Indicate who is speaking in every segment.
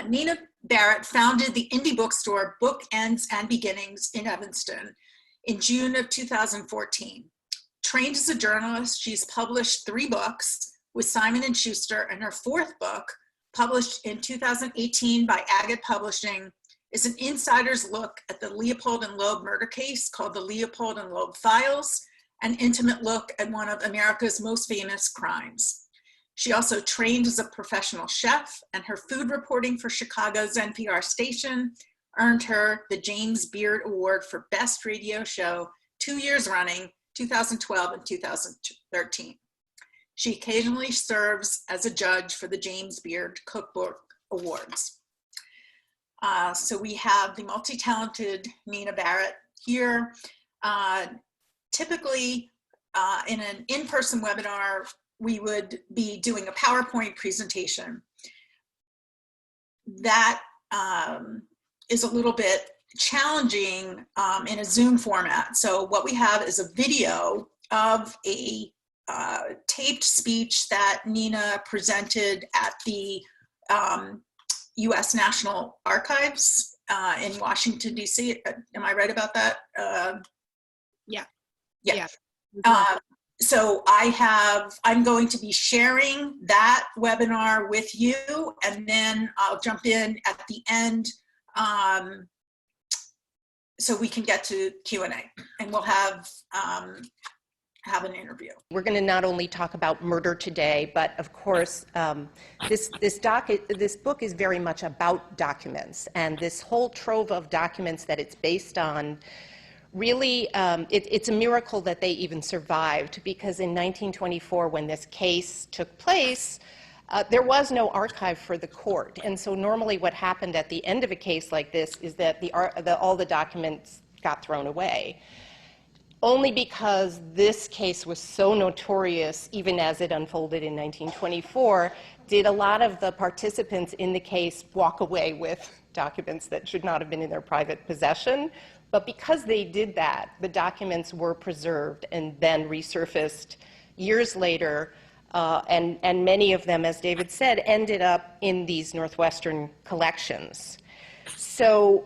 Speaker 1: Nina Barrett founded the indie bookstore Bookends and Beginnings in Evanston in June of 2014. Trained as a journalist, she's published 3 books with Simon & Schuster, and her 4th book, published in 2018 by Agate Publishing, is an insider's look at the Leopold and Loeb murder case called the Leopold and Loeb Files, an intimate look at one of America's most famous crimes. She also trained as a professional chef, and her food reporting for Chicago's NPR station earned her the James Beard Award for Best Radio Show 2 years running, 2012 and 2013. She occasionally serves as a judge for the James Beard Cookbook Awards. So we have the multi-talented Nina Barrett here. Typically, in an in-person webinar, we would be doing a PowerPoint presentation. That is a little bit challenging in a Zoom format. So what we have is a video of a taped speech that Nina presented at the U.S. National Archives in Washington, D.C. Am I right about that? Yeah. So I'm going to be sharing that webinar with you, and then I'll jump in at the end so we can get to Q&A, and we'll have an interview.
Speaker 2: We're going to not only talk about murder today, but of course, this book is very much about documents, and this whole trove of documents that it's based on. Really, it's a miracle that they even survived, because in 1924, when this case took place, there was no archive for the court. And so normally what happened at the end of a case like this is that all the documents got thrown away. Only because this case was so notorious, even as it unfolded in 1924, did a lot of the participants in the case walk away with documents that should not have been in their private possession. But because they did that, the documents were preserved and then resurfaced years later, and many of them, as David said, ended up in these Northwestern collections. So,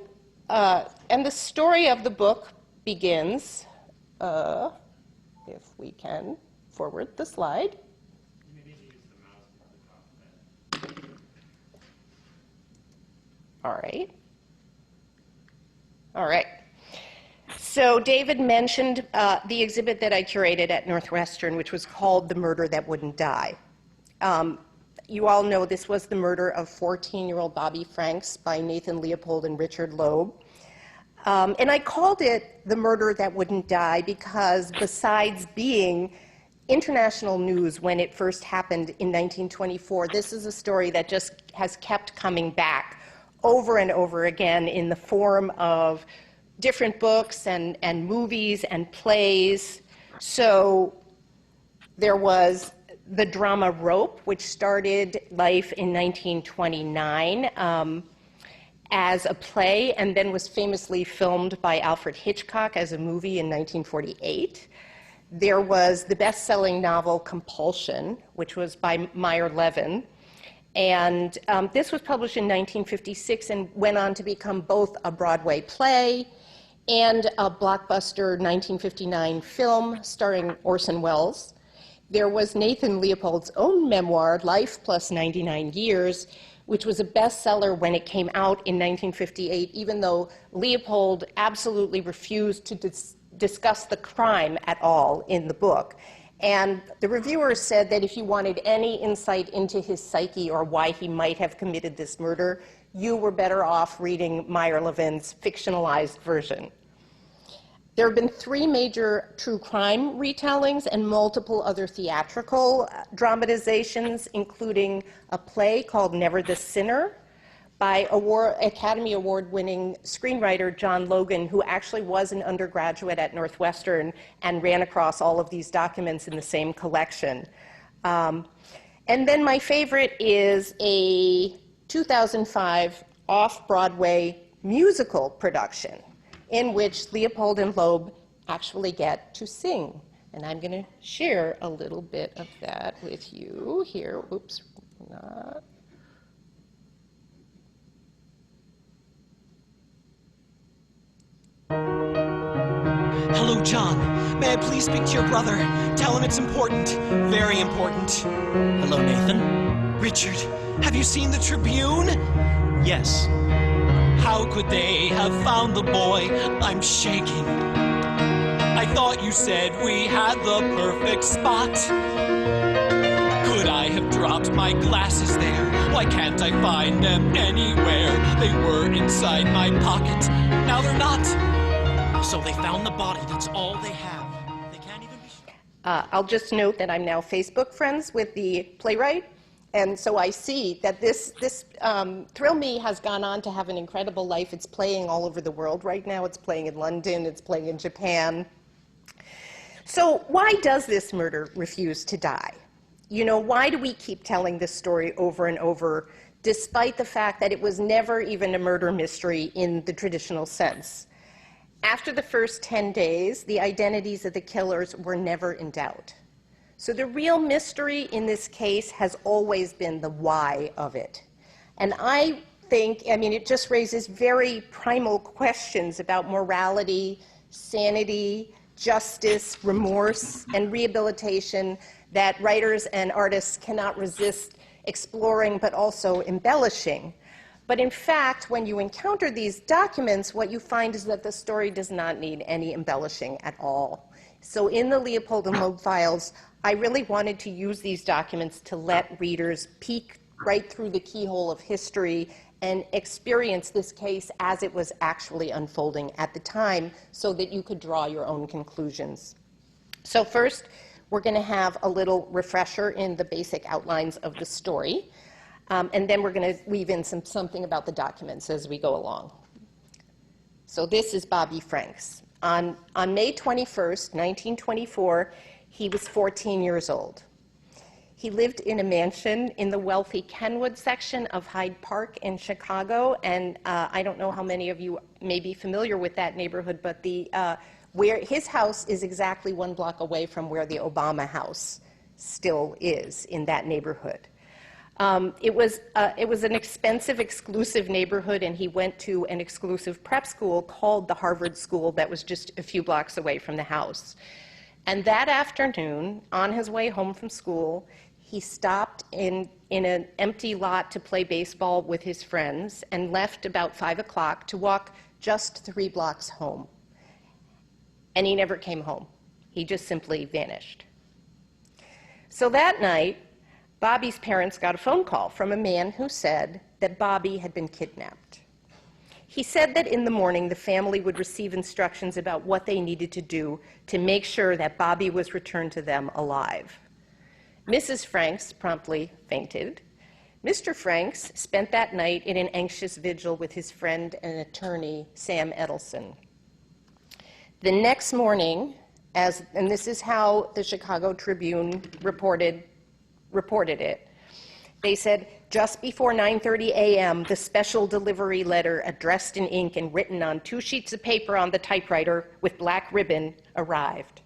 Speaker 2: and the story of the book begins, if we can forward the slide. All right. All right. So David mentioned the exhibit that I curated at Northwestern, which was called The Murder That Wouldn't Die. You all know this was the murder of 14-year-old Bobby Franks by Nathan Leopold and Richard Loeb. And I called it The Murder That Wouldn't Die because, besides being international news when it first happened in 1924, this is a story that just has kept coming back over and over again in the form of different books and movies and plays. So there was the drama Rope, which started life in 1929 as a play, and then was famously filmed by Alfred Hitchcock as a movie in 1948. There was the best-selling novel Compulsion, which was by Meyer Levin. And this was published in 1956 and went on to become both a Broadway play and a blockbuster 1959 film starring Orson Welles. There was Nathan Leopold's own memoir, Life Plus 99 Years, which was a bestseller when it came out in 1958, even though Leopold absolutely refused to discuss the crime at all in the book. And the reviewers said that if you wanted any insight into his psyche or why he might have committed this murder, you were better off reading Meyer Levin's fictionalized version. There have been 3 major true crime retellings and multiple other theatrical dramatizations, including a play called Never the Sinner by Academy Award-winning screenwriter John Logan, who actually was an undergraduate at Northwestern and ran across all of these documents in the same collection. And then my favorite is a 2005 off-Broadway musical production in which Leopold and Loeb actually get to sing. And I'm going to share a little bit of that with you here. Oops, not.
Speaker 3: Hello, John. May I please speak to your brother? Tell him it's important. Very important.
Speaker 4: Hello, Nathan.
Speaker 3: Richard, have you seen the Tribune?
Speaker 4: Yes.
Speaker 3: How could they have found the boy? I'm shaking. I thought you said we had the perfect spot. Could I have dropped my glasses there? Why can't I find them anywhere? They were inside my pocket. Now they're not.
Speaker 4: So they found the body. That's all they have. They can't even be sure.
Speaker 2: I'll just note that I'm now Facebook friends with the playwright, and so I see that this Thrill Me has gone on to have an incredible life. It's playing all over the world right now. It's playing in London. It's playing in Japan. So why does this murder refuse to die? You know, why do we keep telling this story over and over, despite the fact that it was never even a murder mystery in the traditional sense? After the first 10 days, the identities of the killers were never in doubt. So the real mystery in this case has always been the why of it. And I think, I mean, it just raises very primal questions about morality, sanity, justice, remorse, and rehabilitation that writers and artists cannot resist exploring but also embellishing. But in fact, when you encounter these documents, what you find is that the story does not need any embellishing at all. So in the Leopold and Loeb Files, I really wanted to use these documents to let readers peek right through the keyhole of history and experience this case as it was actually unfolding at the time so that you could draw your own conclusions. So first, we're going to have a little refresher in the basic outlines of the story. And then we're going to weave in something about the documents as we go along. So this is Bobby Franks. On May 21st, 1924, he was 14 years old. He lived in a mansion in the wealthy Kenwood section of Hyde Park in Chicago. And I don't know how many of you may be familiar with that neighborhood, but where his house is exactly 1 block away from where the Obama house still is in that neighborhood. It was an expensive, exclusive neighborhood, and he went to an exclusive prep school called the Harvard School that was just a few blocks away from the house. And that afternoon, on his way home from school, he stopped in an empty lot to play baseball with his friends and left about 5 o'clock to walk just 3 blocks home. And he never came home. He just simply vanished. So that night, Bobby's parents got a phone call from a man who said that Bobby had been kidnapped. He said that in the morning the family would receive instructions about what they needed to do to make sure that Bobby was returned to them alive. Mrs. Franks promptly fainted. Mr. Franks spent that night in an anxious vigil with his friend and attorney, Sam Edelson. The next morning, and this is how the Chicago Tribune reported it. They said, just before 9:30 a.m., the special delivery letter addressed in ink and written on 2 sheets of paper on the typewriter with black ribbon arrived.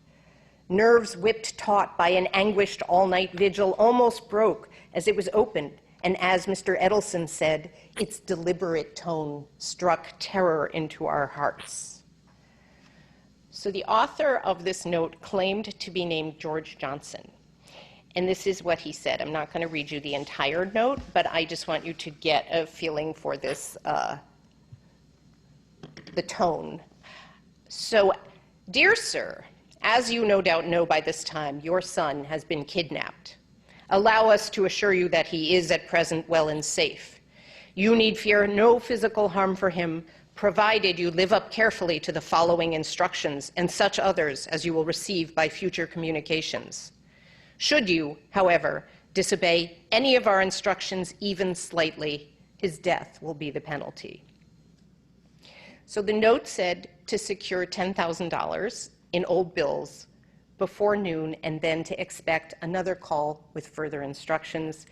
Speaker 2: Nerves whipped taut by an anguished all-night vigil almost broke as it was opened, and as Mr. Edelson said, its deliberate tone struck terror into our hearts. So the author of this note claimed to be named George Johnson. And this is what he said. I'm not going to read you the entire note, but I just want you to get a feeling for this, the tone. So, dear sir, as you no doubt know by this time, your son has been kidnapped. Allow us to assure you that he is at present well and safe. You need fear no physical harm for him, provided you live up carefully to the following instructions and such others as you will receive by future communications. Should you, however, disobey any of our instructions even slightly, his death will be the penalty. So the note said to secure $10,000 in old bills before noon and then to expect another call with further instructions.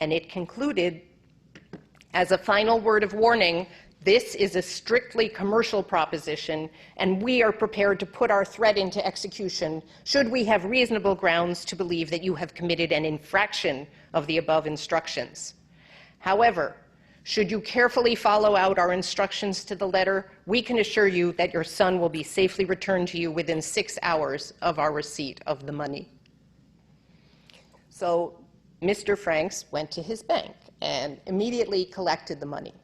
Speaker 2: And it concluded, as a final word of warning, this is a strictly commercial proposition, and we are prepared to put our threat into execution should we have reasonable grounds to believe that you have committed an infraction of the above instructions. However, Should you carefully follow out our instructions to the letter, we can assure you that your son will be safely returned to you within 6 hours of our receipt of the money. So Mr. Franks went to his bank and immediately collected the money.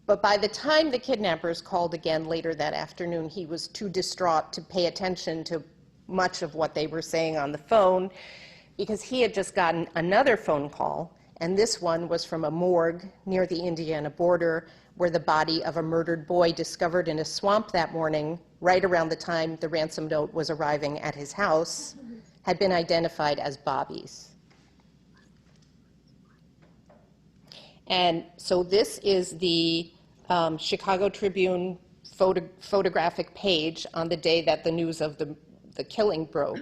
Speaker 2: But by the time the kidnappers called again later that afternoon, he was too distraught to pay attention to much of what they were saying on the phone, because he had just gotten another phone call, and this one was from a morgue near the Indiana border, where the body of a murdered boy discovered in a swamp that morning, right around the time the ransom note was arriving at his house, had been identified as Bobby's. And so this is the Chicago Tribune photographic page on the day that the news of the killing broke.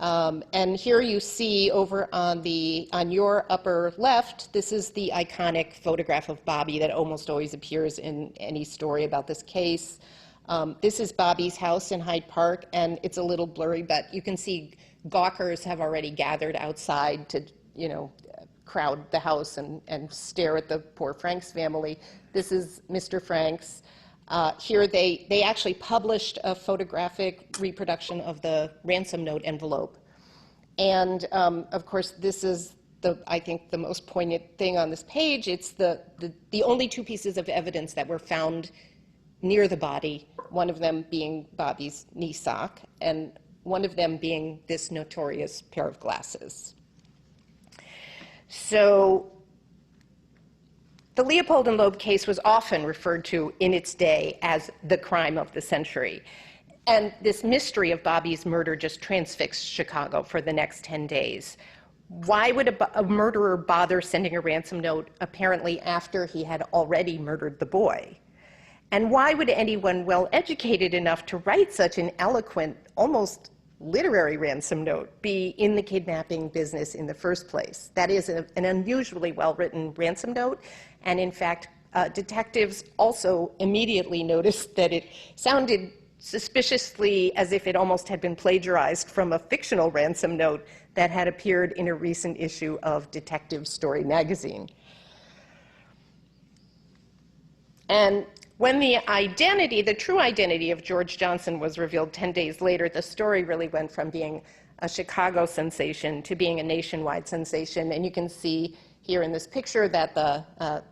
Speaker 2: And here you see over on your upper left, this is the iconic photograph of Bobby that almost always appears in any story about this case. This is Bobby's house in Hyde Park, and it's a little blurry, but you can see gawkers have already gathered outside to, crowd the house and stare at the poor Franks family. This is Mr. Franks. Here they actually published a photographic reproduction of the ransom note envelope. And of course, this is I think the most poignant thing on this page. It's the only two pieces of evidence that were found near the body, one of them being Bobby's knee sock, and one of them being this notorious pair of glasses. So the Leopold and Loeb case was often referred to in its day as the crime of the century. And this mystery of Bobby's murder just transfixed Chicago for the next 10 days. Why would a murderer bother sending a ransom note apparently after he had already murdered the boy? And why would anyone well-educated enough to write such an eloquent, almost literary ransom note be in the kidnapping business in the first place? That is an unusually well-written ransom note, and in fact, detectives also immediately noticed that it sounded suspiciously as if it almost had been plagiarized from a fictional ransom note that had appeared in a recent issue of Detective Story magazine. And when the true identity of George Johnson was revealed 10 days later, the story really went from being a Chicago sensation to being a nationwide sensation. And you can see here in this picture that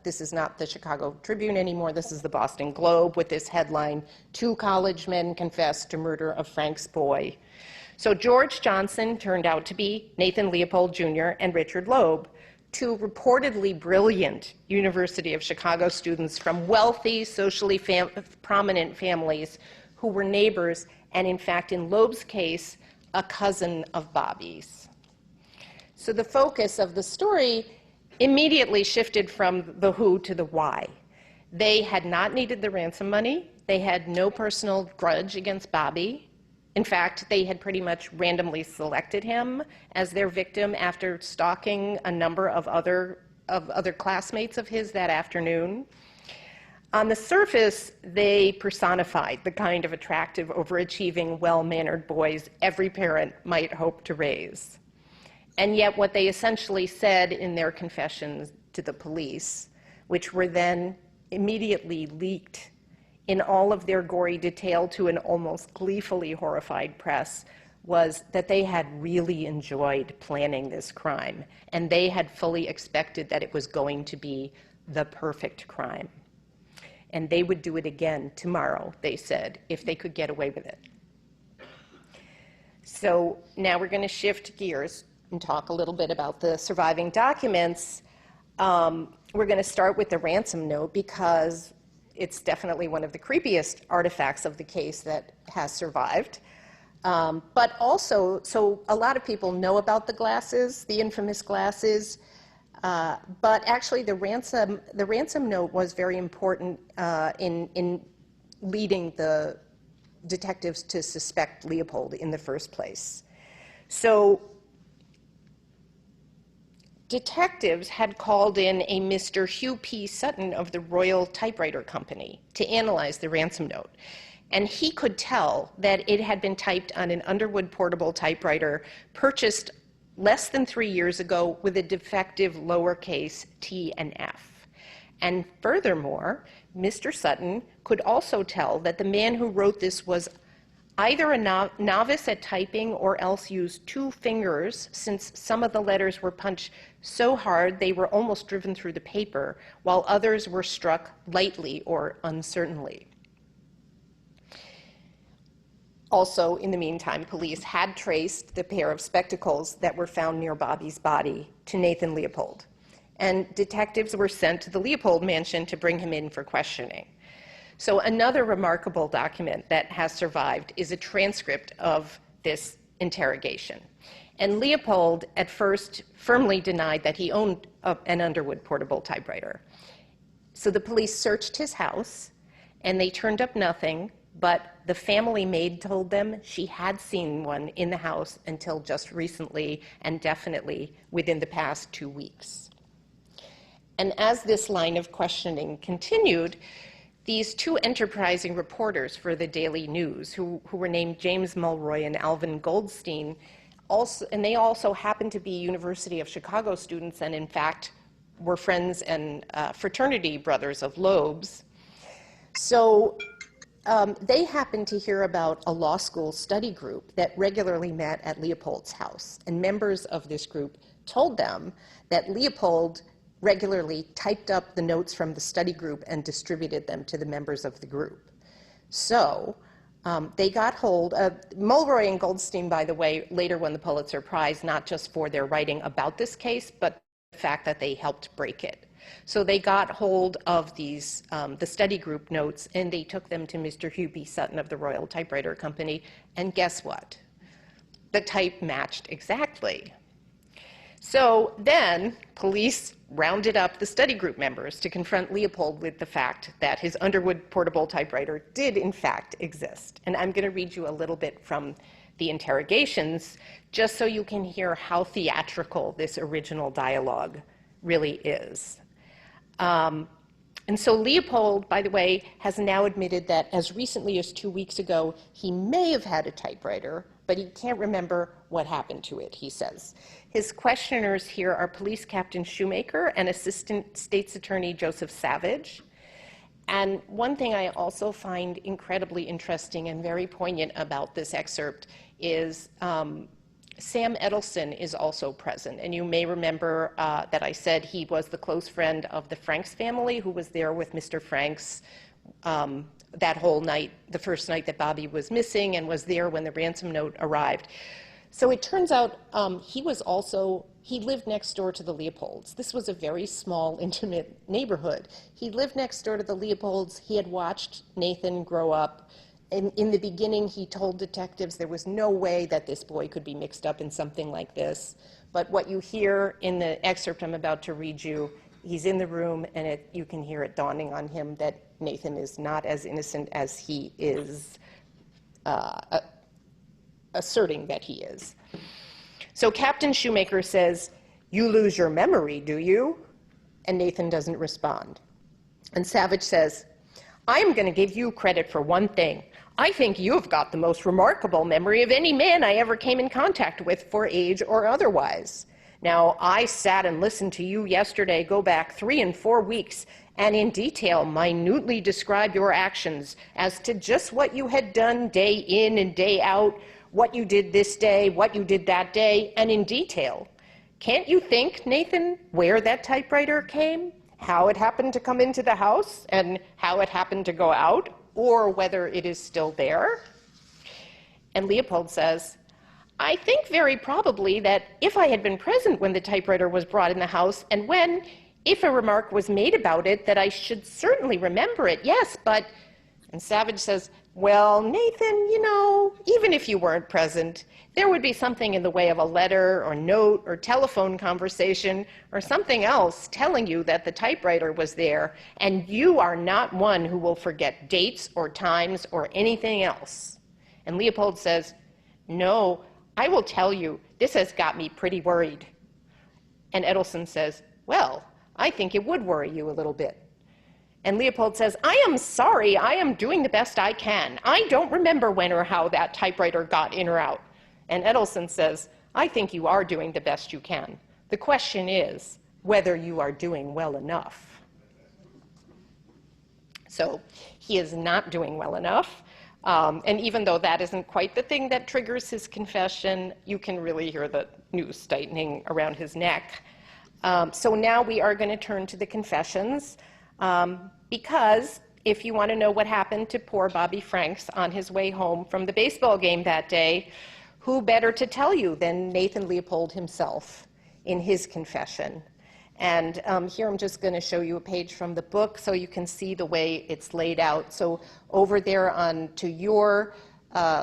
Speaker 2: this is not the Chicago Tribune anymore. This is the Boston Globe with this headline, "Two college men confess to murder of Frank's boy." So George Johnson turned out to be Nathan Leopold Jr. and Richard Loeb, two reportedly brilliant University of Chicago students from wealthy, socially prominent families who were neighbors, and in fact, in Loeb's case, a cousin of Bobby's. So the focus of the story immediately shifted from the who to the why. They had not needed the ransom money. They had no personal grudge against Bobby. In fact, they had pretty much randomly selected him as their victim after stalking a number of other classmates of his that afternoon. On the surface, they personified the kind of attractive, overachieving, well-mannered boys every parent might hope to raise. And yet what they essentially said in their confessions to the police, which were then immediately leaked in all of their gory detail to an almost gleefully horrified press, was that they had really enjoyed planning this crime, and they had fully expected that it was going to be the perfect crime. And they would do it again tomorrow, they said, if they could get away with it. So now we're going to shift gears and talk a little bit about the surviving documents. We're going to start with the ransom note because it's definitely one of the creepiest artifacts of the case that has survived. But also, so a lot of people know about the glasses, the infamous glasses, but actually the ransom note was very important in leading the detectives to suspect Leopold in the first place. So detectives had called in a Mr. Hugh P. Sutton of the Royal Typewriter Company to analyze the ransom note. And he could tell that it had been typed on an Underwood portable typewriter purchased less than 3 years ago with a defective lowercase t and f. And furthermore, Mr. Sutton could also tell that the man who wrote this was either a novice at typing or else used 2 fingers, since some of the letters were punched so hard they were almost driven through the paper, while others were struck lightly or uncertainly. Also, in the meantime, police had traced the pair of spectacles that were found near Bobby's body to Nathan Leopold, and detectives were sent to the Leopold mansion to bring him in for questioning. So another remarkable document that has survived is a transcript of this interrogation. And Leopold at first firmly denied that he owned an Underwood portable typewriter. So the police searched his house, and they turned up nothing, but the family maid told them she had seen one in the house until just recently, and definitely within the past 2 weeks. And as this line of questioning continued, these 2 enterprising reporters for the Daily News, who were named James Mulroy and Alvin Goldstein, they also happened to be University of Chicago students, and in fact were friends and fraternity brothers of Loeb's. So they happened to hear about a law school study group that regularly met at Leopold's house, and members of this group told them that Leopold regularly typed up the notes from the study group and distributed them to the members of the group. So they got hold of, Mulroy and Goldstein, by the way, later won the Pulitzer Prize, not just for their writing about this case, but the fact that they helped break it. So they got hold of these, the study group notes, and they took them to Mr. Hugh B. Sutton of the Royal Typewriter Company, and guess what? The type matched exactly. So then police rounded up the study group members to confront Leopold with the fact that his Underwood portable typewriter did in fact exist. And I'm going to read you a little bit from the interrogations, just so you can hear how theatrical this original dialogue really is. And so Leopold, by the way, has now admitted that as recently as 2 weeks ago, he may have had a typewriter, but he can't remember what happened to it, he says. His questioners here are Police Captain Shoemaker and Assistant State's Attorney Joseph Savage. And one thing I also find incredibly interesting and very poignant about this excerpt is Sam Edelson is also present. And you may remember that I said he was the close friend of the Franks family, who was there with Mr. Franks that whole night, the first night that Bobby was missing, and was there when the ransom note arrived. So it turns out he lived next door to the Leopolds. This was a very small, intimate neighborhood. He lived next door to the Leopolds. He had watched Nathan grow up. In the beginning, he told detectives there was no way that this boy could be mixed up in something like this. But what you hear in the excerpt I'm about to read you, he's in the room, and you can hear it dawning on him that Nathan is not as innocent as he is asserting that he is. So Captain Shoemaker says, "You lose your memory, do you?" And Nathan doesn't respond. And Savage says, "I'm going to give you credit for one thing. I think you've got the most remarkable memory of any man I ever came in contact with, for age or otherwise. Now, I sat and listened to you yesterday go back 3 and 4 weeks, and in detail minutely describe your actions as to just what you had done day in and day out, what you did this day, what you did that day, and in detail. Can't you think, Nathan, where that typewriter came, how it happened to come into the house, and how it happened to go out, or whether it is still there?" And Leopold says, "I think very probably that if I had been present when the typewriter was brought in the house, and when, if a remark was made about it, that I should certainly remember it, yes, but..." And Savage says, "Well, Nathan, you know, even if you weren't present, there would be something in the way of a letter or note or telephone conversation or something else telling you that the typewriter was there, and you are not one who will forget dates or times or anything else." And Leopold says, "No, I will tell you, this has got me pretty worried." And Edelson says, "Well, I think it would worry you a little bit." And Leopold says, "I am sorry, I am doing the best I can. I don't remember when or how that typewriter got in or out." And Edelson says, I think you are doing the best you can. The question is whether you are doing well enough. So he is not doing well enough. And even though that isn't quite the thing that triggers his confession, you can really hear the noose tightening around his neck. So now we are going to turn to the confessions, because if you want to know what happened to poor Bobby Franks on his way home from the baseball game that day, who better to tell you than Nathan Leopold himself in his confession. And here I'm just going to show you a page from the book so you can see the way it's laid out. So over there on to your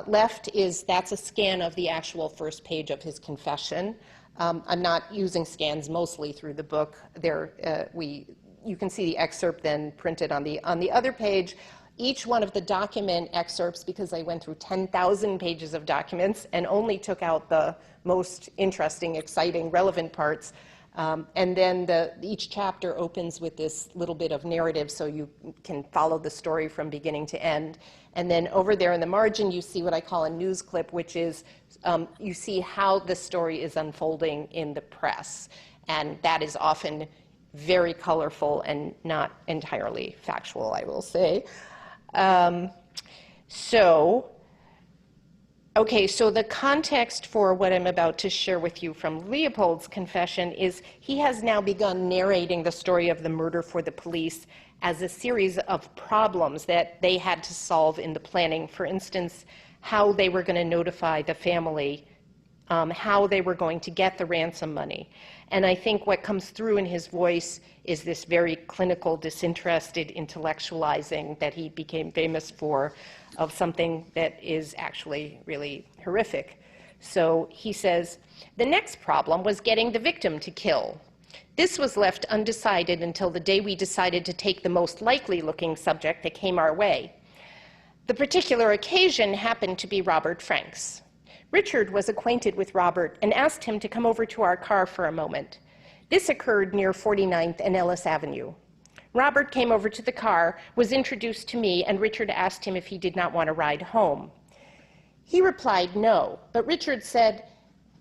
Speaker 2: left that's a scan of the actual first page of his confession. I'm not using scans mostly through the book. You can see the excerpt then printed on the other page. Each one of the document excerpts, because I went through 10,000 pages of documents and only took out the most interesting, exciting, relevant parts. And then each chapter opens with this little bit of narrative so you can follow the story from beginning to end. And then over there in the margin, you see what I call a news clip, which is you see how the story is unfolding in the press. And that is often very colorful and not entirely factual, I will say. Okay, so the context for what I'm about to share with you from Leopold's confession is he has now begun narrating the story of the murder for the police as a series of problems that they had to solve in the planning. For instance, how they were going to notify the family, how they were going to get the ransom money. And I think what comes through in his voice is this very clinical, disinterested intellectualizing that he became famous for of something that is actually really horrific. So he says, the next problem was getting the victim to kill. This was left undecided until the day we decided to take the most likely looking subject that came our way. The particular occasion happened to be Robert Franks. Richard was acquainted with Robert and asked him to come over to our car for a moment. This occurred near 49th and Ellis Avenue. Robert came over to the car, was introduced to me, and Richard asked him if he did not want to ride home. He replied no, but Richard said,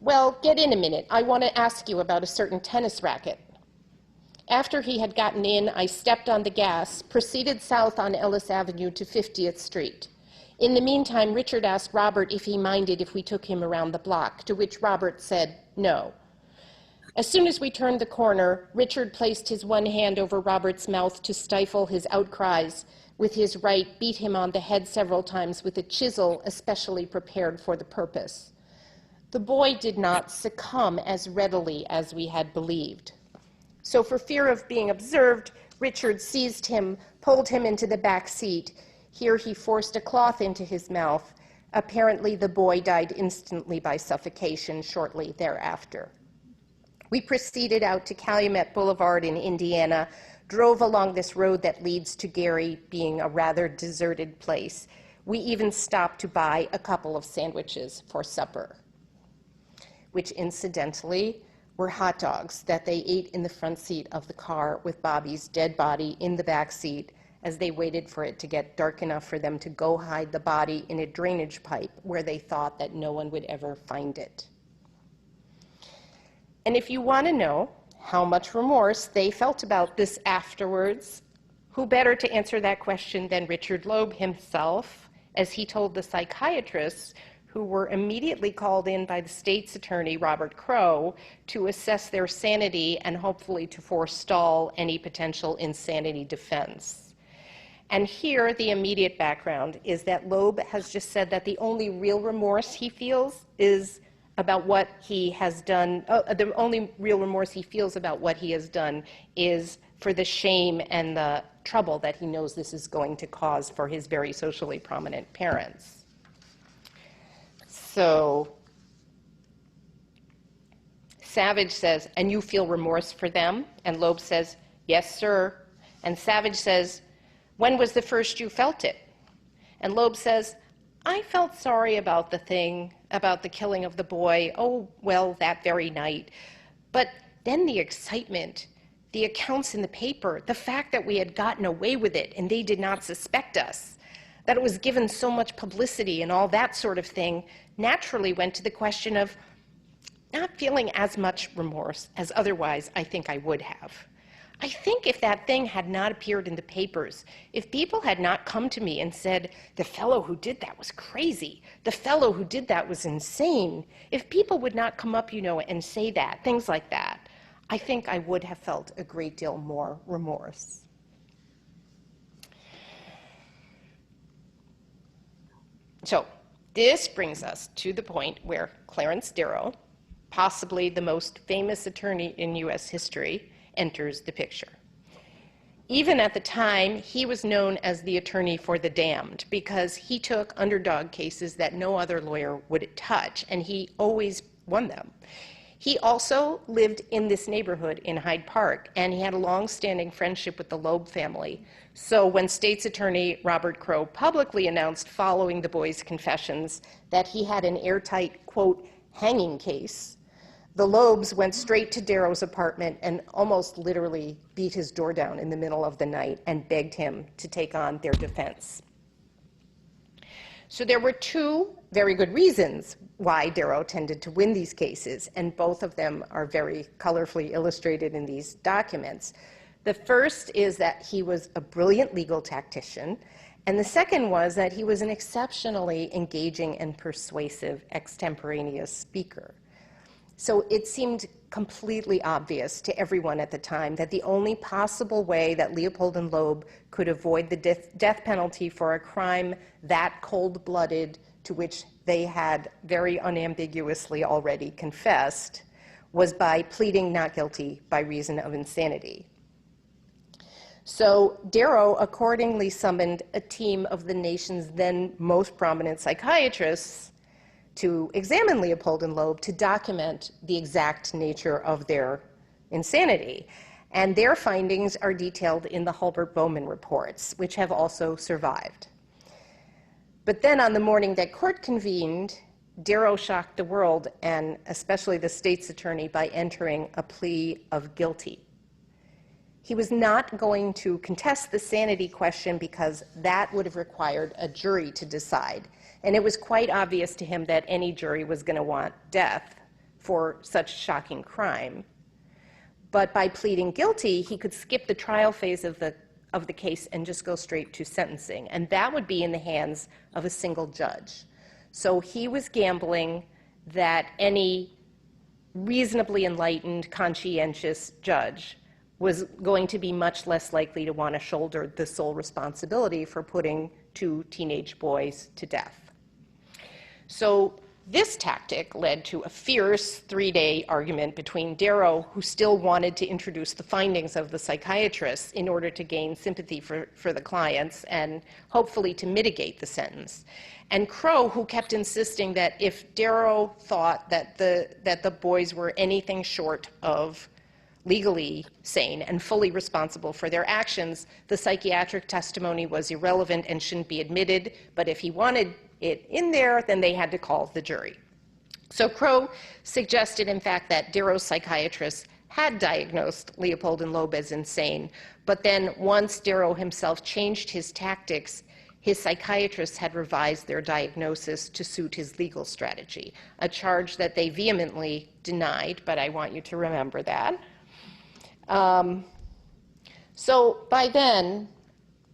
Speaker 2: well, get in a minute. I want to ask you about a certain tennis racket. After he had gotten in, I stepped on the gas, proceeded south on Ellis Avenue to 50th Street. In the meantime, Richard asked Robert if he minded if we took him around the block, to which Robert said no. As soon as we turned the corner, Richard placed his one hand over Robert's mouth to stifle his outcries. With his right, beat him on the head several times with a chisel especially prepared for the purpose. The boy did not succumb as readily as we had believed. So for fear of being observed, Richard seized him, pulled him into the back seat. Here he forced a cloth into his mouth. Apparently the boy died instantly by suffocation shortly thereafter. We proceeded out to Calumet Boulevard in Indiana, drove along this road that leads to Gary, being a rather deserted place. We even stopped to buy a couple of sandwiches for supper, which incidentally were hot dogs that they ate in the front seat of the car with Bobby's dead body in the back seat as they waited for it to get dark enough for them to go hide the body in a drainage pipe where they thought that no one would ever find it. And if you want to know how much remorse they felt about this afterwards, who better to answer that question than Richard Loeb himself, as he told the psychiatrists who were immediately called in by the state's attorney, Robert Crowe, to assess their sanity and hopefully to forestall any potential insanity defense. And here, the immediate background is that Loeb has just said that the only real remorse he feels is about what he has done. The only real remorse he feels about what he has done is for the shame and the trouble that he knows this is going to cause for his very socially prominent parents. So Savage says, and you feel remorse for them? And Loeb says, yes, sir. And Savage says, when was the first you felt it? And Loeb says, I felt sorry about the killing of the boy, that very night. But then the excitement, the accounts in the paper, the fact that we had gotten away with it and they did not suspect us, that it was given so much publicity and all that sort of thing, naturally went to the question of, not feeling as much remorse as otherwise I think I would have. I think if that thing had not appeared in the papers, if people had not come to me and said, the fellow who did that was crazy, the fellow who did that was insane, if people would not come up, and say that, things like that, I think I would have felt a great deal more remorse. So this brings us to the point where Clarence Darrow, possibly the most famous attorney in US history, enters the picture. Even at the time, he was known as the attorney for the damned because he took underdog cases that no other lawyer would touch, and he always won them. He also lived in this neighborhood in Hyde Park, and he had a long-standing friendship with the Loeb family. So when State's Attorney Robert Crowe publicly announced following the boys' confessions that he had an airtight, quote, hanging case, the Loebs went straight to Darrow's apartment and almost literally beat his door down in the middle of the night and begged him to take on their defense. So there were two very good reasons why Darrow tended to win these cases, and both of them are very colorfully illustrated in these documents. The first is that he was a brilliant legal tactician, and the second was that he was an exceptionally engaging and persuasive extemporaneous speaker. So it seemed completely obvious to everyone at the time that the only possible way that Leopold and Loeb could avoid the death penalty for a crime that cold-blooded, to which they had very unambiguously already confessed, was by pleading not guilty by reason of insanity. So Darrow accordingly summoned a team of the nation's then most prominent psychiatrists to examine Leopold and Loeb to document the exact nature of their insanity. And their findings are detailed in the Hulbert-Bowman reports, which have also survived. But then on the morning that court convened, Darrow shocked the world, and especially the state's attorney, by entering a plea of guilty. He was not going to contest the sanity question because that would have required a jury to decide. And it was quite obvious to him that any jury was going to want death for such shocking crime. But by pleading guilty, he could skip the trial phase of the case and just go straight to sentencing. And that would be in the hands of a single judge. So he was gambling that any reasonably enlightened, conscientious judge was going to be much less likely to want to shoulder the sole responsibility for putting two teenage boys to death. So this tactic led to a fierce three-day argument between Darrow, who still wanted to introduce the findings of the psychiatrists in order to gain sympathy for the clients and hopefully to mitigate the sentence, and Crowe, who kept insisting that if Darrow thought that the boys were anything short of legally sane and fully responsible for their actions, the psychiatric testimony was irrelevant and shouldn't be admitted, but if he wanted it in there, then they had to call the jury. So Crowe suggested, in fact, that Darrow's psychiatrists had diagnosed Leopold and Loeb as insane, but then once Darrow himself changed his tactics, his psychiatrists had revised their diagnosis to suit his legal strategy, a charge that they vehemently denied, but I want you to remember that. So by then,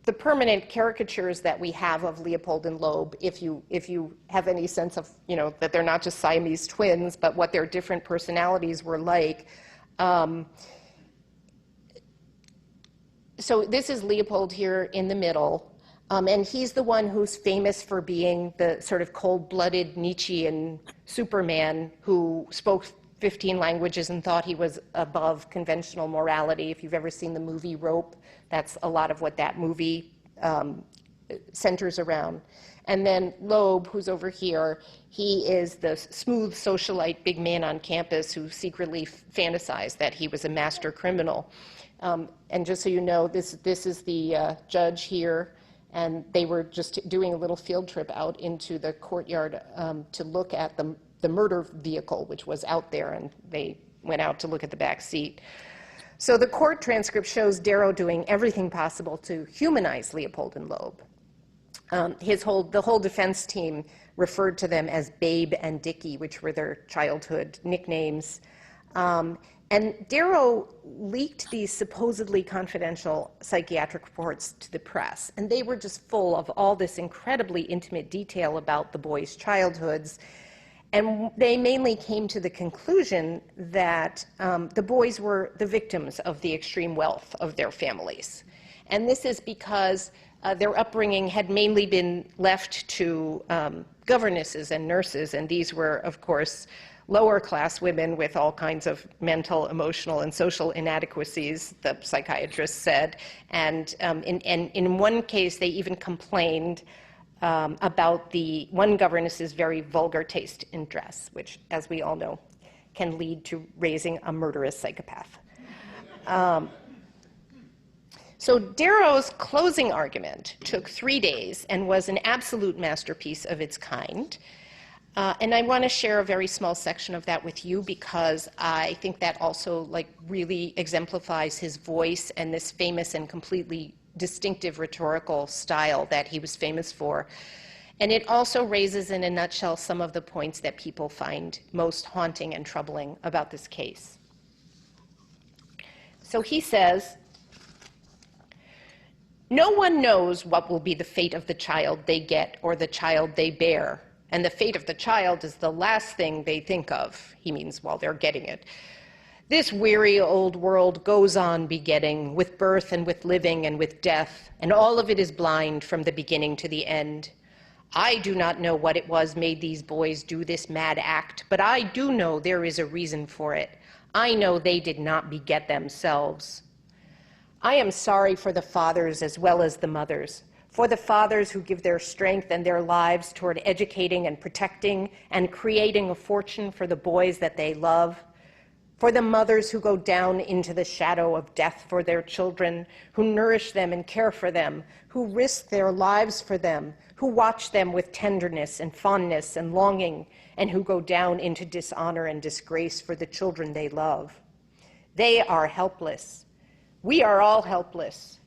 Speaker 2: the permanent caricatures that we have of Leopold and Loeb, if you have any sense of, that they're not just Siamese twins, but what their different personalities were like. So this is Leopold here in the middle, and he's the one who's famous for being the sort of cold-blooded Nietzschean Superman who spoke 15 languages and thought he was above conventional morality. If you've ever seen the movie Rope, that's a lot of what that movie centers around. And then Loeb, who's over here, he is the smooth socialite big man on campus who secretly fantasized that he was a master criminal. And just so you know, this is the judge here, and they were just doing a little field trip out into the courtyard to look at the murder vehicle, which was out there, and they went out to look at the back seat. So the court transcript shows Darrow doing everything possible to humanize Leopold and Loeb. The whole defense team referred to them as Babe and Dickie, which were their childhood nicknames. And Darrow leaked these supposedly confidential psychiatric reports to the press, and they were just full of all this incredibly intimate detail about the boys' childhoods. And they mainly came to the conclusion that the boys were the victims of the extreme wealth of their families. And this is because their upbringing had mainly been left to governesses and nurses, and these were, of course, lower class women with all kinds of mental, emotional, and social inadequacies, the psychiatrist said. And in one case, they even complained about the one governess's very vulgar taste in dress, which, as we all know, can lead to raising a murderous psychopath. So Darrow's closing argument took 3 days and was an absolute masterpiece of its kind. And I want to share a very small section of that with you because I think that also really exemplifies his voice and this famous and completely distinctive rhetorical style that he was famous for. And it also raises in a nutshell some of the points that people find most haunting and troubling about this case. So he says, "No one knows what will be the fate of the child they get or the child they bear. And the fate of the child is the last thing they think of." He means while they're getting it. "This weary old world goes on begetting, with birth and with living and with death, and all of it is blind from the beginning to the end. I do not know what it was made these boys do this mad act, but I do know there is a reason for it. I know they did not beget themselves. I am sorry for the fathers as well as the mothers, for the fathers who give their strength and their lives toward educating and protecting and creating a fortune for the boys that they love, for the mothers who go down into the shadow of death for their children, who nourish them and care for them, who risk their lives for them, who watch them with tenderness and fondness and longing, and who go down into dishonor and disgrace for the children they love. They are helpless. We are all helpless.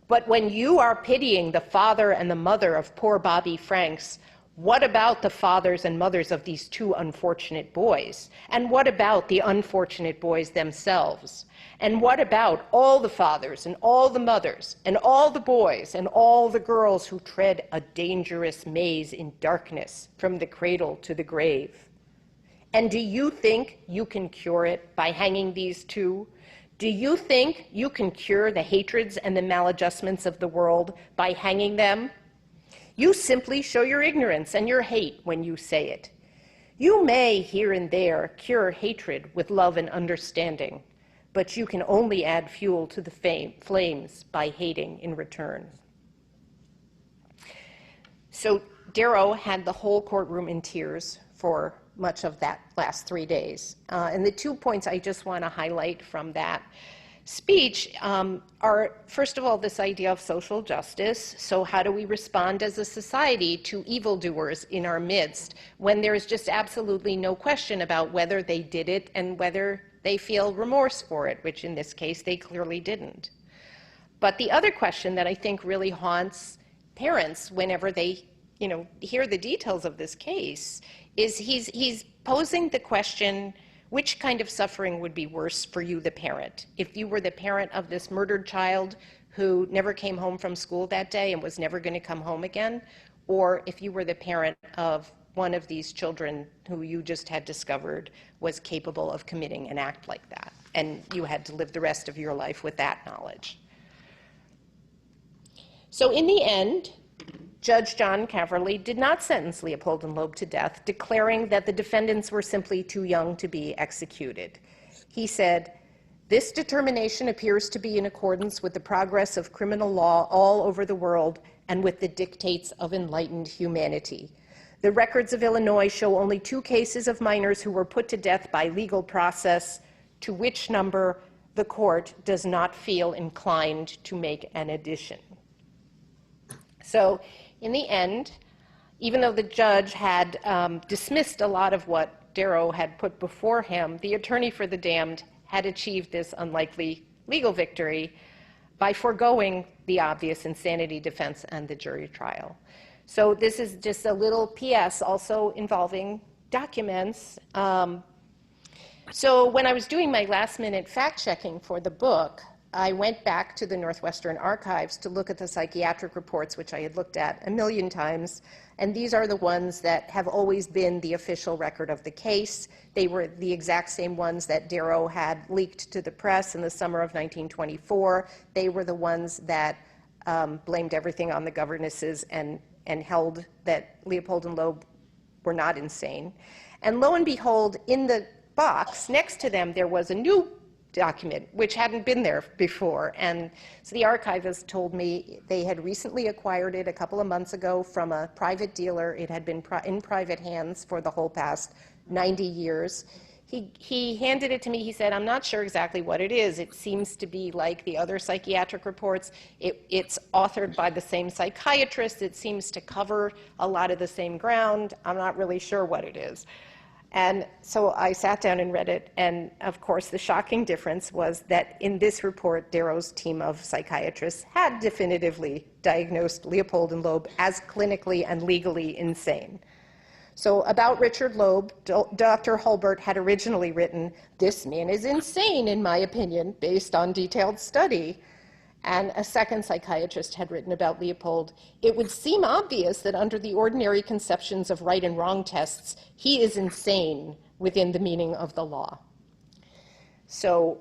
Speaker 2: But when you are pitying the father and the mother of poor Bobby Franks, what about the fathers and mothers of these two unfortunate boys? And what about the unfortunate boys themselves? And what about all the fathers and all the mothers and all the boys and all the girls who tread a dangerous maze in darkness from the cradle to the grave? And do you think you can cure it by hanging these two? Do you think you can cure the hatreds and the maladjustments of the world by hanging them? You simply show your ignorance and your hate when you say it. You may, here and there, cure hatred with love and understanding, but you can only add fuel to the flames by hating in return." So Darrow had the whole courtroom in tears for much of that last 3 days. And the 2 points I just want to highlight from that speech are, first of all, this idea of social justice. So how do we respond as a society to evildoers in our midst when there is just absolutely no question about whether they did it and whether they feel remorse for it, which in this case they clearly didn't. But the other question that I think really haunts parents whenever they hear the details of this case is he's posing the question, which kind of suffering would be worse for you, the parent? If you were the parent of this murdered child who never came home from school that day and was never going to come home again, or if you were the parent of one of these children who you just had discovered was capable of committing an act like that, and you had to live the rest of your life with that knowledge. So in the end, Judge John Caverly did not sentence Leopold and Loeb to death, declaring that the defendants were simply too young to be executed. He said, "This determination appears to be in accordance with the progress of criminal law all over the world and with the dictates of enlightened humanity. The records of Illinois show only 2 cases of minors who were put to death by legal process, to which number the court does not feel inclined to make an addition." So in the end, even though the judge had dismissed a lot of what Darrow had put before him, the attorney for the damned had achieved this unlikely legal victory by foregoing the obvious insanity defense and the jury trial. So this is just a little PS also involving documents. So when I was doing my last-minute fact-checking for the book, I went back to the Northwestern archives to look at the psychiatric reports, which I had looked at a million times, and these are the ones that have always been the official record of the case. They were the exact same ones that Darrow had leaked to the press in the summer of 1924. They were the ones that blamed everything on the governesses and held that Leopold and Loeb were not insane. And lo and behold, in the box next to them, there was a new document which hadn't been there before. And so the archivist told me they had recently acquired it a couple of months ago from a private dealer. It had been in private hands for the whole past 90 years. He handed it to me. He said, I'm not sure exactly what it is. It seems to be like the other psychiatric reports. It's authored by the same psychiatrist. It seems to cover a lot of the same ground. I'm not really sure what it is. And so I sat down and read it, and of course the shocking difference was that in this report, Darrow's team of psychiatrists had definitively diagnosed Leopold and Loeb as clinically and legally insane. So about Richard Loeb, Dr. Hulbert had originally written, "This man is insane, in my opinion, based on detailed study." And a second psychiatrist had written about Leopold, "It would seem obvious that under the ordinary conceptions of right and wrong tests, he is insane within the meaning of the law." So,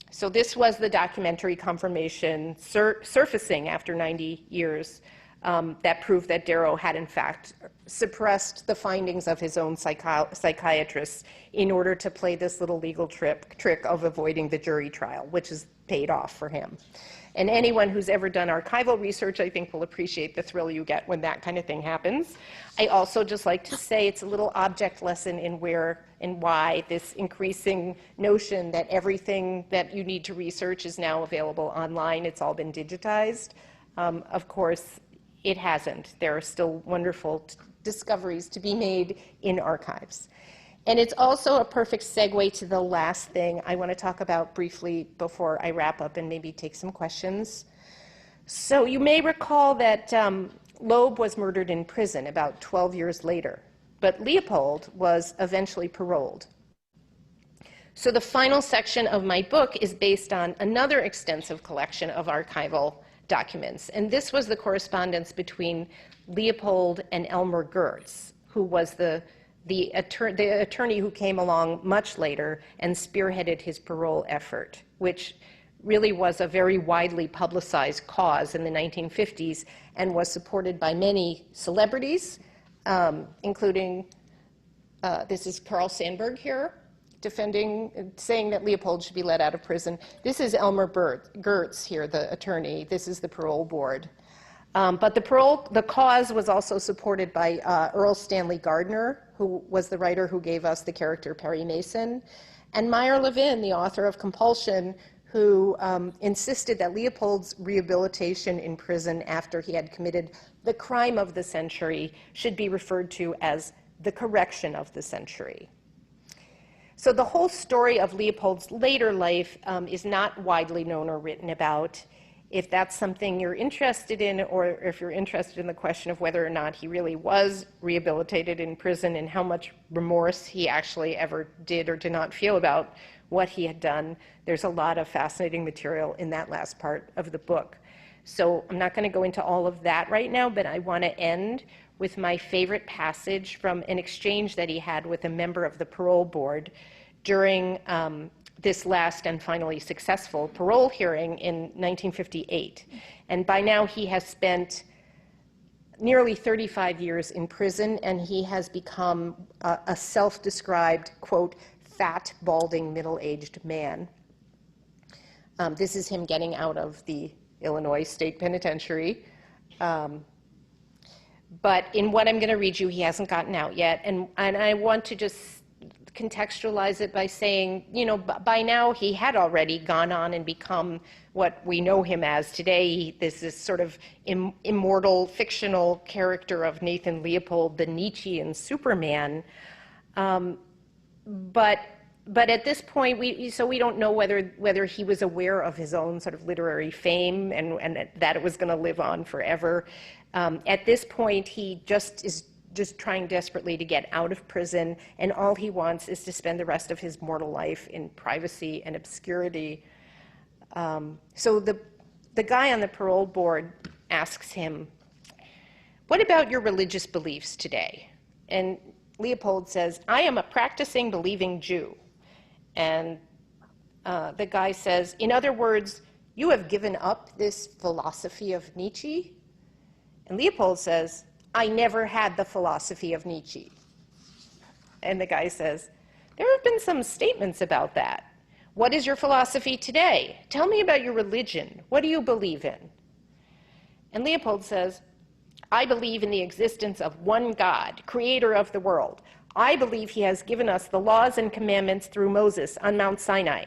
Speaker 2: so this was the documentary confirmation surfacing after 90 years that proved that Darrow had in fact suppressed the findings of his own psychiatrists in order to play this little legal trick of avoiding the jury trial, which has paid off for him. And anyone who's ever done archival research, I think, will appreciate the thrill you get when that kind of thing happens. I also just like to say it's a little object lesson in where and why this increasing notion that everything that you need to research is now available online. It's all been digitized. Of course, it hasn't. There are still wonderful discoveries to be made in archives. And it's also a perfect segue to the last thing I want to talk about briefly before I wrap up and maybe take some questions. So you may recall that Loeb was murdered in prison about 12 years later, but Leopold was eventually paroled. So the final section of my book is based on another extensive collection of archival documents. And this was the correspondence between Leopold and Elmer Gertz, who was the attorney who came along much later and spearheaded his parole effort, which really was a very widely publicized cause in the 1950s and was supported by many celebrities, including, this is Carl Sandburg here, saying that Leopold should be let out of prison. This is Elmer Gertz here, the attorney. This is the parole board. But the cause was also supported by Earl Stanley Gardner, who was the writer who gave us the character Perry Mason, and Meyer Levin, the author of Compulsion, who insisted that Leopold's rehabilitation in prison after he had committed the crime of the century should be referred to as the correction of the century. So the whole story of Leopold's later life is not widely known or written about. If that's something you're interested in, or if you're interested in the question of whether or not he really was rehabilitated in prison and how much remorse he actually ever did or did not feel about what he had done, there's a lot of fascinating material in that last part of the book. So I'm not going to go into all of that right now, but I want to end with my favorite passage from an exchange that he had with a member of the parole board during this last and finally successful parole hearing in 1958. And by now he has spent nearly 35 years in prison, and he has become a self-described, quote, fat, balding, middle-aged man. This is him getting out of the Illinois State Penitentiary. But in what I'm going to read you, he hasn't gotten out yet. And I want to just contextualize it by saying, you know, by now he had already gone on and become what we know him as today. This is sort of immortal, fictional character of Nathan Leopold, the Nietzschean Superman. But but at this point, we don't know whether he was aware of his own sort of literary fame and that it was going to live on forever. At this point, he is just trying desperately to get out of prison, and all he wants is to spend the rest of his mortal life in privacy and obscurity. So the guy on the parole board asks him, "What about your religious beliefs today?" And Leopold says, "I am a practicing, believing Jew." And the guy says, "In other words, you have given up this philosophy of Nietzsche?" And Leopold says, "I never had the philosophy of Nietzsche." And the guy says, "There have been some statements about that. What is your philosophy today? Tell me about your religion. What do you believe in?" And Leopold says, "I believe in the existence of one God, creator of the world. I believe he has given us the laws and commandments through Moses on Mount Sinai.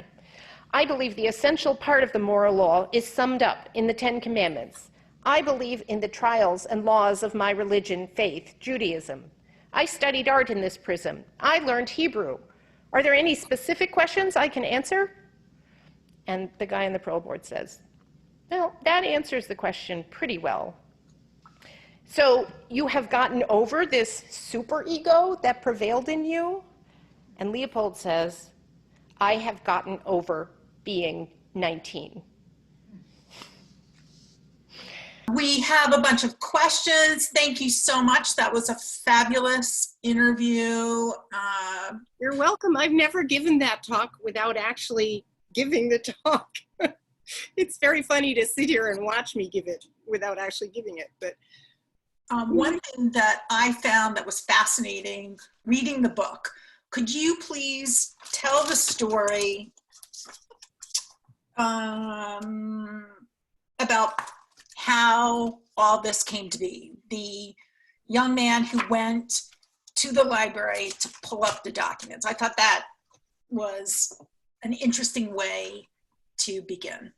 Speaker 2: I believe the essential part of the moral law is summed up in the Ten Commandments. I believe in the trials and laws of my religion, faith, Judaism. I studied art in this prism. I learned Hebrew. Are there any specific questions I can answer?" And the guy on the parole board says, "Well, that answers the question pretty well. So you have gotten over this superego that prevailed in you?" And Leopold says, "I have gotten over being 19.
Speaker 1: We have a bunch of questions. Thank you so much. That was a fabulous interview.
Speaker 2: You're welcome. I've never given that talk without actually giving the talk. It's very funny to sit here and watch me give it without actually giving it. But
Speaker 1: one thing that I found that was fascinating reading the book, could you please tell the story about how all this came to be? The young man who went to the library to pull up the documents. I thought that was an interesting way to begin.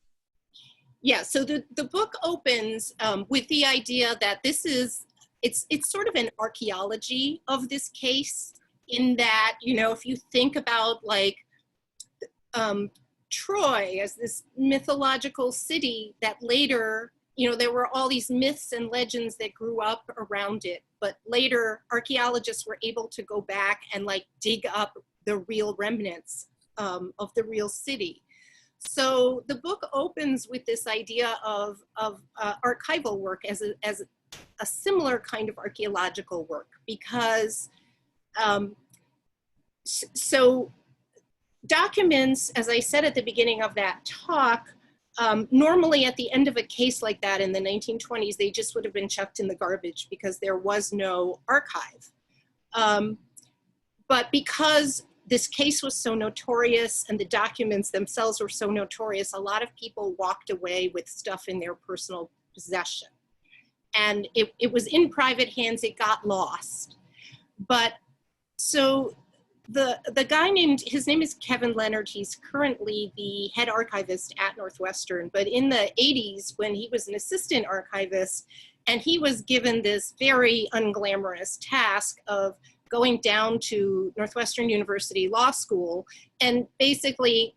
Speaker 2: yeah, so the book opens with the idea that it's sort of an archaeology of this case, in that, if you think about like Troy as this mythological city that later, there were all these myths and legends that grew up around it, but later archaeologists were able to go back and like dig up the real remnants of the real city. So the book opens with this idea of archival work as a similar kind of archaeological work, because so documents, as I said at the beginning of that talk, normally at the end of a case like that in the 1920s, they just would have been chucked in the garbage because there was no archive. But because this case was so notorious and the documents themselves were so notorious, a lot of people walked away with stuff in their personal possession. And it was in private hands, it got lost. But so the guy his name is Kevin Leonard. He's currently the head archivist at Northwestern. But in the 80s, when he was an assistant archivist, and he was given this very unglamorous task of going down to Northwestern University Law School and basically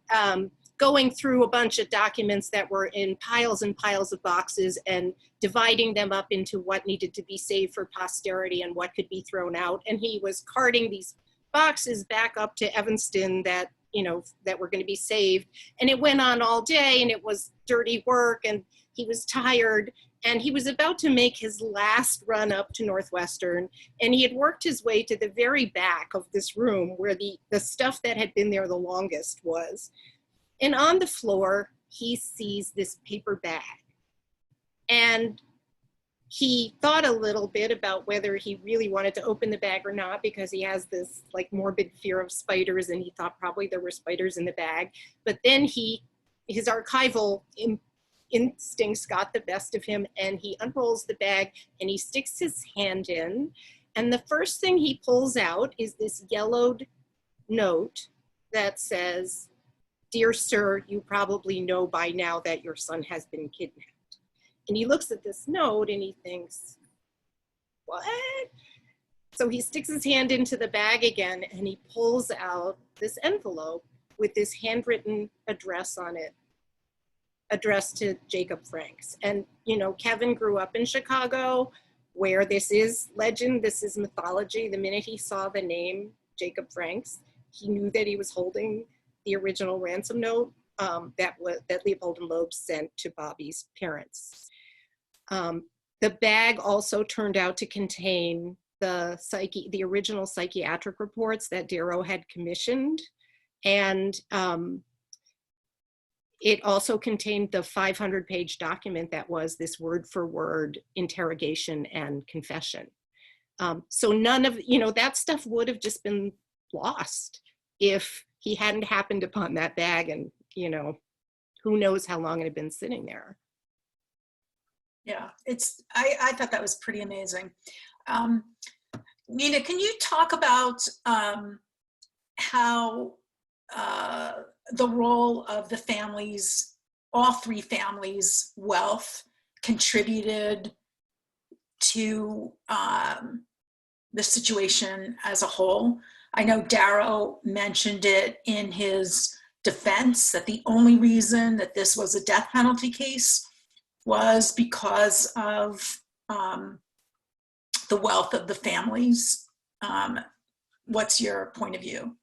Speaker 2: going through a bunch of documents that were in piles and piles of boxes and dividing them up into what needed to be saved for posterity and what could be thrown out. And he was carting these boxes back up to Evanston that were going to be saved. And it went on all day, and it was dirty work, and he was tired, and he was about to make his last run up to Northwestern, and he had worked his way to the very back of this room where the stuff that had been there the longest was. And on the floor, he sees this paper bag. And he thought a little bit about whether he really wanted to open the bag or not, because he has this like morbid fear of spiders, and he thought probably there were spiders in the bag. But then his archival instincts got the best of him, and he unrolls the bag and he sticks his hand in. And the first thing he pulls out is this yellowed note that says, "Dear sir, you probably know by now that your son has been kidnapped." And he looks at this note and he thinks, what? So he sticks his hand into the bag again and he pulls out this envelope with this handwritten address on it, addressed to Jacob Franks. And, you know, Kevin grew up in Chicago, where this is legend, this is mythology. The minute he saw the name Jacob Franks, he knew that he was holding the original ransom note that Leopold and Loeb sent to Bobby's parents. The bag also turned out to contain the original psychiatric reports that Darrow had commissioned, and it also contained the 500-page document that was this word-for-word interrogation and confession. So none of, you know, that stuff would have just been lost if he hadn't happened upon that bag, and, you know, who knows how long it had been sitting there.
Speaker 1: Yeah, I thought that was pretty amazing. Nina, can you talk about how the role of the families, all three families' wealth contributed to the situation as a whole? I know Darrow mentioned it in his defense, that the only reason that this was a death penalty case was because of the wealth of the families. What's your point of view?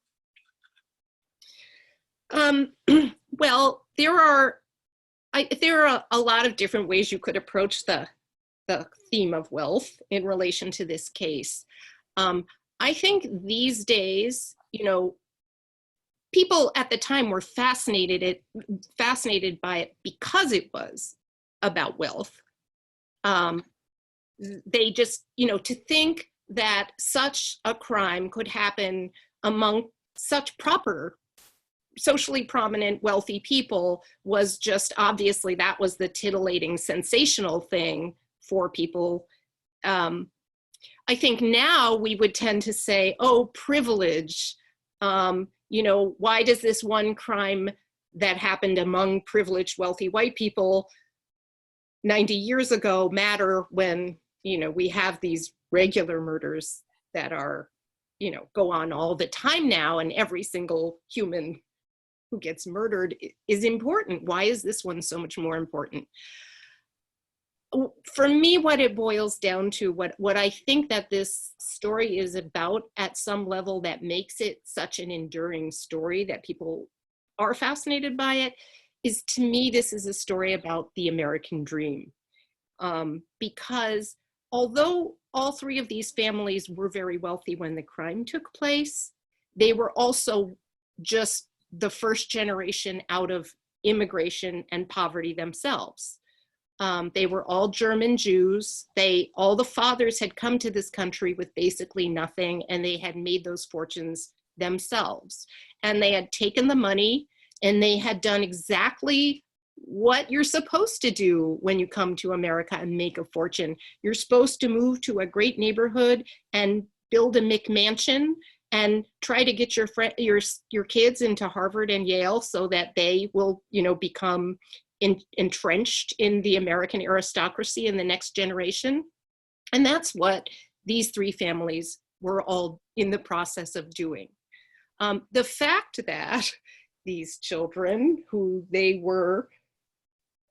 Speaker 2: Well, there are a lot of different ways you could approach the theme of wealth in relation to this case. I think these days, you know, people at the time were fascinated by it because it was about wealth. They just, you know, to think that such a crime could happen among such proper, socially prominent, wealthy people was just, obviously that was the titillating, sensational thing for people. I think now we would tend to say, oh, privilege, you know, why does this one crime that happened among privileged, wealthy white people 90 years ago matter when, you know, we have these regular murders that are, you know, go on all the time now, and every single human who gets murdered is important. Why is this one so much more important? For me, what it boils down to, what I think that this story is about at some level that makes it such an enduring story that people are fascinated by it, is, to me, this is a story about the American dream. Because although all three of these families were very wealthy when the crime took place, they were also just the first generation out of immigration and poverty themselves. They were all German Jews. All the fathers had come to this country with basically nothing, and they had made those fortunes themselves. And they had taken the money, and they had done exactly what you're supposed to do when you come to America and make a fortune. You're supposed to move to a great neighborhood and build a McMansion and try to get your kids into Harvard and Yale so that they will, you know, become entrenched in the American aristocracy in the next generation. And that's what these three families were all in the process of doing. The fact that these children who they were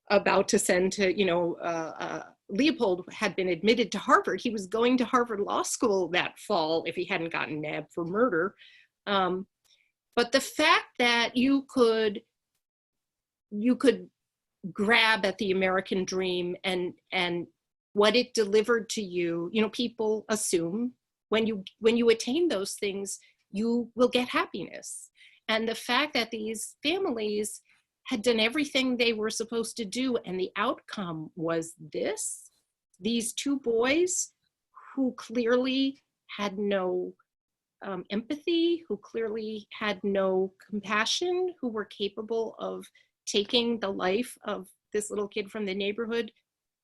Speaker 2: about to send to, you know, Leopold had been admitted to Harvard. He was going to Harvard Law School that fall if he hadn't gotten nabbed for murder. But the fact that you could grab at the American dream and what it delivered to you, you know, people assume when you attain those things, you will get happiness. And the fact that these families had done everything they were supposed to do, and the outcome was these two boys who clearly had no empathy, who clearly had no compassion, who were capable of taking the life of this little kid from the neighborhood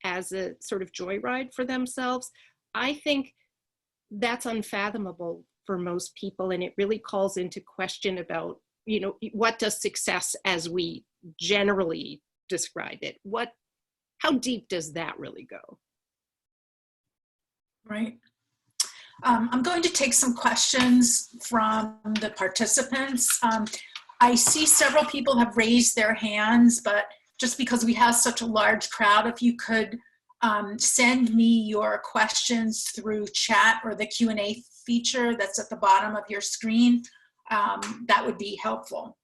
Speaker 2: as a sort of joyride for themselves. I think that's unfathomable for most people, and it really calls into question about, you know, what does success as we generally describe it, how deep does that really go?
Speaker 1: Right. I'm going to take some questions from the participants. I see several people have raised their hands, but just because we have such a large crowd, if you could send me your questions through chat or the Q&A feature that's at the bottom of your screen, that would be helpful.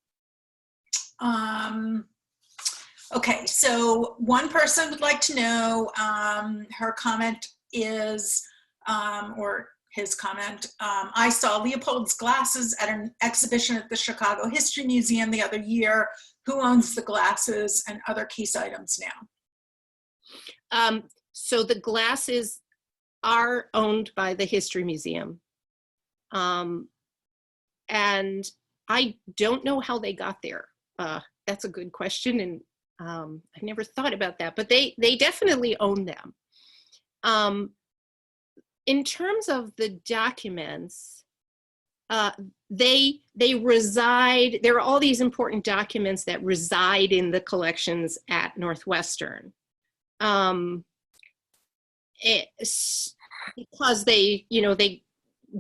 Speaker 1: Okay, so one person would like to know, her comment is, or his comment, I saw Leopold's glasses at an exhibition at the Chicago History Museum the other year. Who owns the glasses and other case items now?
Speaker 2: So the glasses are owned by the History Museum. And I don't know how they got there. That's a good question, and I've never thought about that, but they definitely own them. In terms of the documents, they reside, there are all these important documents that reside in the collections at Northwestern. Because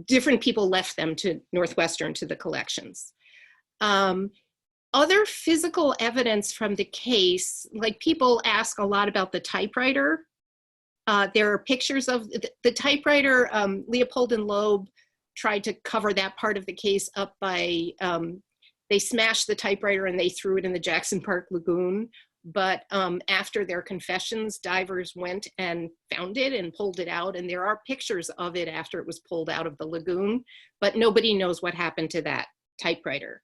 Speaker 2: different people left them to Northwestern, to the collections. Other physical evidence from the case, like people ask a lot about the typewriter. There are pictures of the typewriter. Leopold and Loeb tried to cover that part of the case up by, they smashed the typewriter and they threw it in the Jackson Park Lagoon. But after their confessions, divers went and found it and pulled it out. And there are pictures of it after it was pulled out of the lagoon, but nobody knows what happened to that typewriter.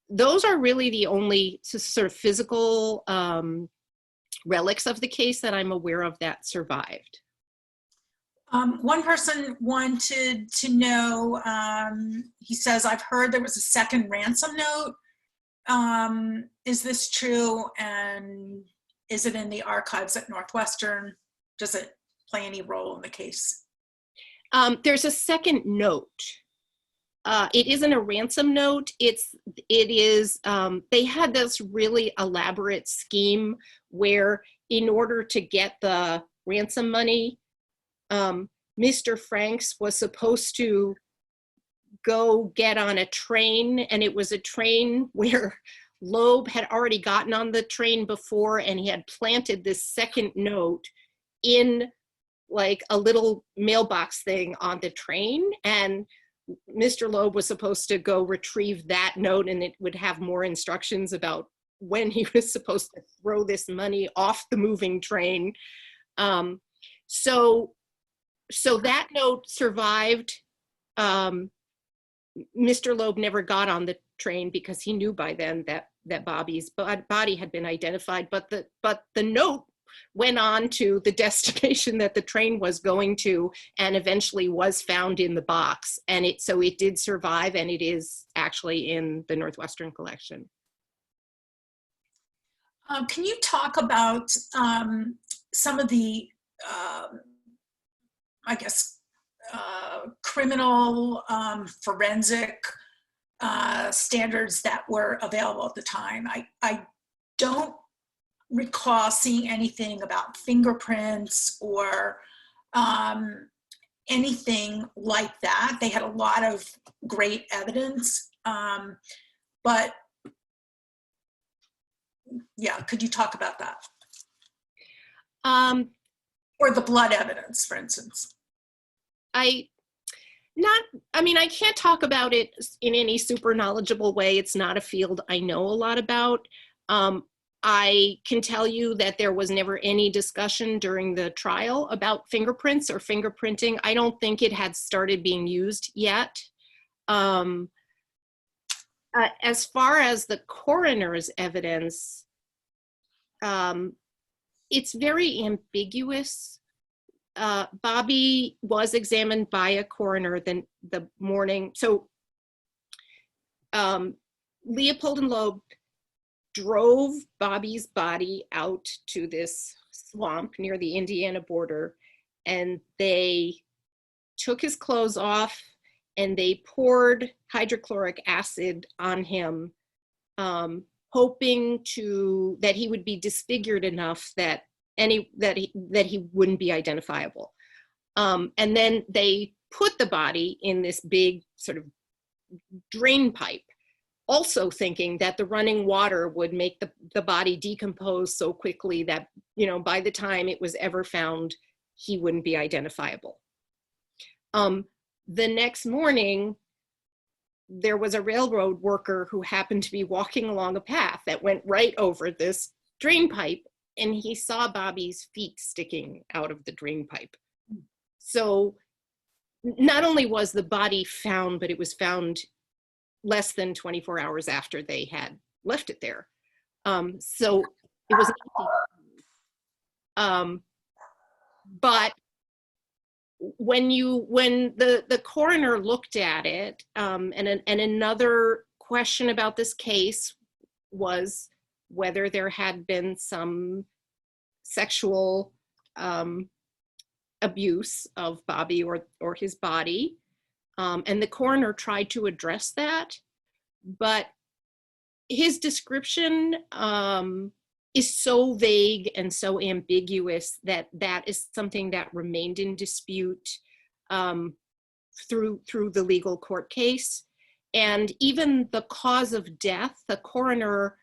Speaker 2: Those are really the only sort of physical relics of the case that I'm aware of that survived.
Speaker 1: One person wanted to know, he says, I've heard there was a second ransom note. Is this true, and is it in the archives at Northwestern? Does it play any role in the case?
Speaker 2: There's a second note. It isn't a ransom note. It is, they had this really elaborate scheme where in order to get the ransom money, Mr. Franks was supposed to go get on a train, and it was a train where Loeb had already gotten on the train before, and he had planted this second note in like a little mailbox thing on the train, and Mr. Loeb was supposed to go retrieve that note, and it would have more instructions about when he was supposed to throw this money off the moving train. So that note survived. Mr. Loeb never got on the train because he knew by then that Bobby's body had been identified, but the note went on to the destination that the train was going to, and eventually was found in the box. And so it did survive, and it is actually in the Northwestern collection.
Speaker 1: Can you talk about some of the, I guess, criminal forensic standards that were available at the time? I don't recall seeing anything about fingerprints or anything like that. They had a lot of great evidence, but yeah, could you talk about that? Or the blood evidence, for instance.
Speaker 2: I can't talk about it in any super knowledgeable way. It's not a field I know a lot about. I can tell you that there was never any discussion during the trial about fingerprints or fingerprinting. I don't think it had started being used yet. As far as the coroner's evidence, it's very ambiguous. Bobby was examined by a coroner the morning. So Leopold and Loeb drove Bobby's body out to this swamp near the Indiana border, and they took his clothes off and they poured hydrochloric acid on him, hoping that he would be disfigured enough that he wouldn't be identifiable. And then they put the body in this big sort of drain pipe, also thinking that the running water would make the body decompose so quickly that, you know, by the time it was ever found, he wouldn't be identifiable. The next morning, there was a railroad worker who happened to be walking along a path that went right over this drain pipe, and he saw Bobby's feet sticking out of the drain pipe. So not only was the body found, but it was found less than 24 hours after they had left it there. So it was empty. But when the coroner looked at it, and another question about this case was whether there had been some sexual abuse of Bobby or his body. And the coroner tried to address that, but his description is so vague and so ambiguous that that is something that remained in dispute through the legal court case. And even the cause of death, the coroner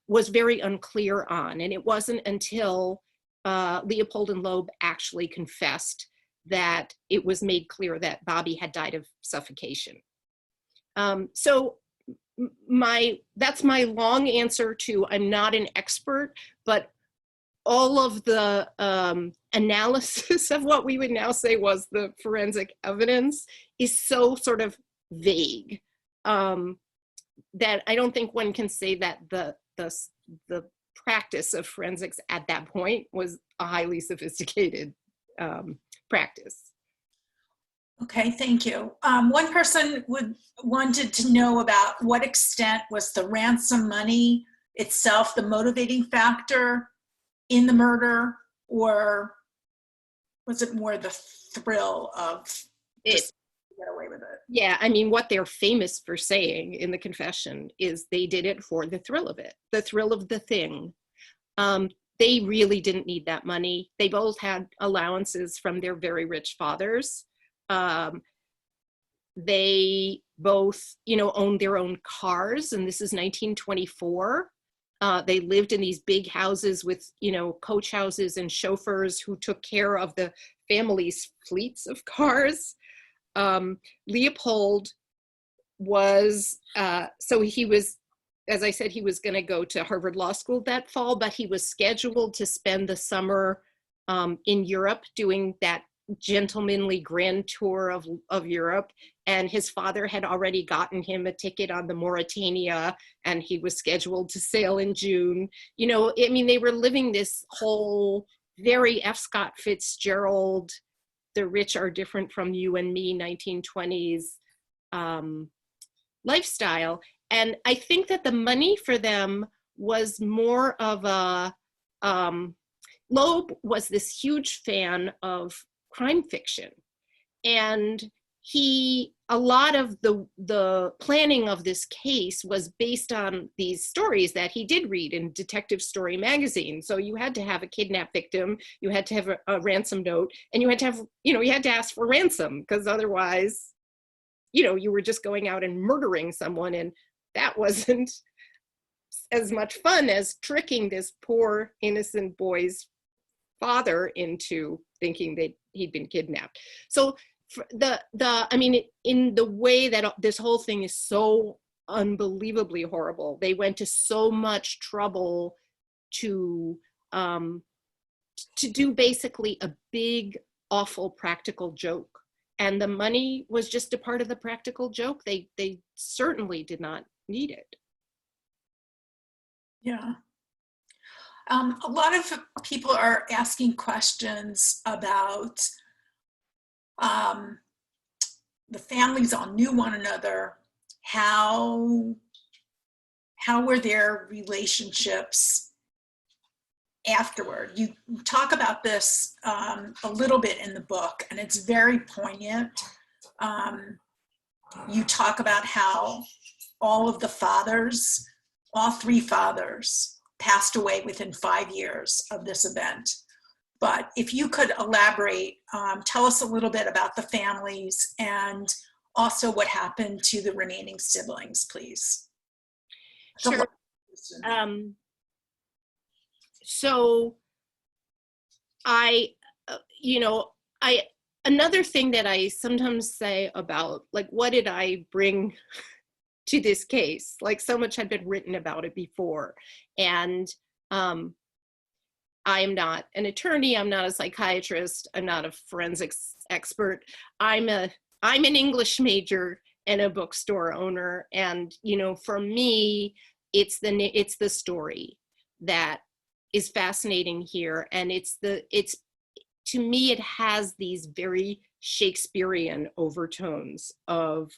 Speaker 2: was very unclear on, and it wasn't until Leopold and Loeb actually confessed that it was made clear that Bobby had died of suffocation. So that's my long answer to, I'm not an expert, but all of the analysis of what we would now say was the forensic evidence is so sort of vague that I don't think one can say that the practice of forensics at that point was a highly sophisticated practice.
Speaker 1: Okay, thank you. One person wanted to know about what extent was the ransom money itself the motivating factor in the murder, or was it more the thrill of just get away with it?
Speaker 2: Yeah, I mean, what they're famous for saying in the confession is they did it for the thrill of it, the thrill of the thing. They really didn't need that money. They both had allowances from their very rich fathers. They both, owned their own cars, and this is 1924. They lived in these big houses with, coach houses and chauffeurs who took care of the family's fleets of cars. Leopold was, so he was, as I said, he was going to go to Harvard Law School that fall, but he was scheduled to spend the summer in Europe doing that gentlemanly grand tour of Europe. And his father had already gotten him a ticket on the Mauritania, and he was scheduled to sail in June. They were living this whole very F. Scott Fitzgerald, the rich are different from you and me, 1920s lifestyle. And I think that the money for them was more of a, Loeb was this huge fan of crime fiction. And a lot of the planning of this case was based on these stories that he did read in Detective Story magazine. So you had to have a kidnapped victim, you had to have a ransom note, and you had to have, you had to ask for ransom, because otherwise, you were just going out and murdering someone, and that wasn't as much fun as tricking this poor innocent boy's father into thinking that he'd been kidnapped. So in the way that this whole thing is so unbelievably horrible, they went to so much trouble to do basically a big, awful practical joke. And the money was just a part of the practical joke. They certainly did not need it.
Speaker 1: Yeah. A lot of people are asking questions about the families all knew one another. How were their relationships afterward? You talk about this a little bit in the book, and it's very poignant. You talk about how all three fathers passed away within 5 years of this event. but if you could elaborate, tell us a little bit about the families and also what happened to the remaining siblings, please.
Speaker 2: Sure. So another thing that I sometimes say about, like, what did I bring to this case? Like, so much had been written about it before. And I am not an attorney, I'm not a psychiatrist, I'm not a forensics expert. I'm an English major and a bookstore owner. And, for me, it's the story that is fascinating here. And to me, it has these very Shakespearean overtones of,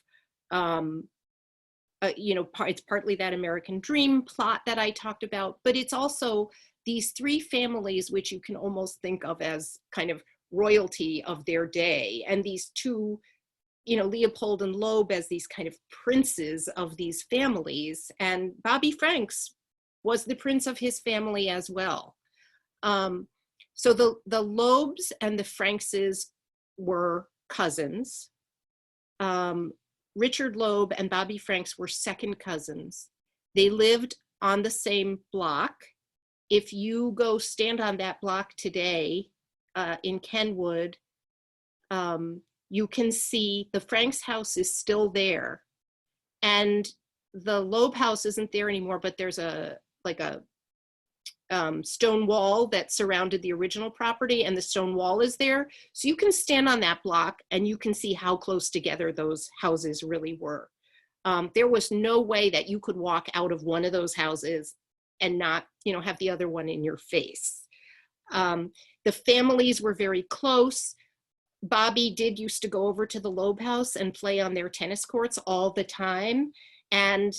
Speaker 2: it's partly that American dream plot that I talked about, but it's also these three families, which you can almost think of as kind of royalty of their day. And these two, Leopold and Loeb as these kind of princes of these families. And Bobby Franks was the prince of his family as well. So the Loebs and the Frankses were cousins. Richard Loeb and Bobby Franks were second cousins. They lived on the same block. If you go stand on that block today in Kenwood, you can see the Franks house is still there. And the Loeb house isn't there anymore, but there's a stone wall that surrounded the original property, and the stone wall is there. So you can stand on that block and you can see how close together those houses really were. There was no way that you could walk out of one of those houses and not, have the other one in your face. The families were very close. Bobby used to go over to the Loeb house and play on their tennis courts all the time. And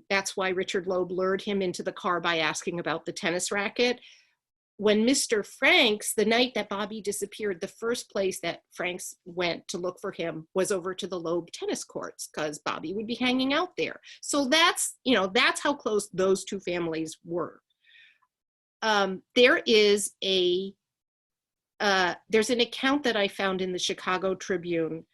Speaker 2: that's why Richard Loeb lured him into the car by asking about the tennis racket. When Mr. Franks, the night that Bobby disappeared, the first place that Franks went to look for him was over to the Loeb tennis courts, because Bobby would be hanging out there. So that's how close those two families were. There's an account that I found in the Chicago Tribune,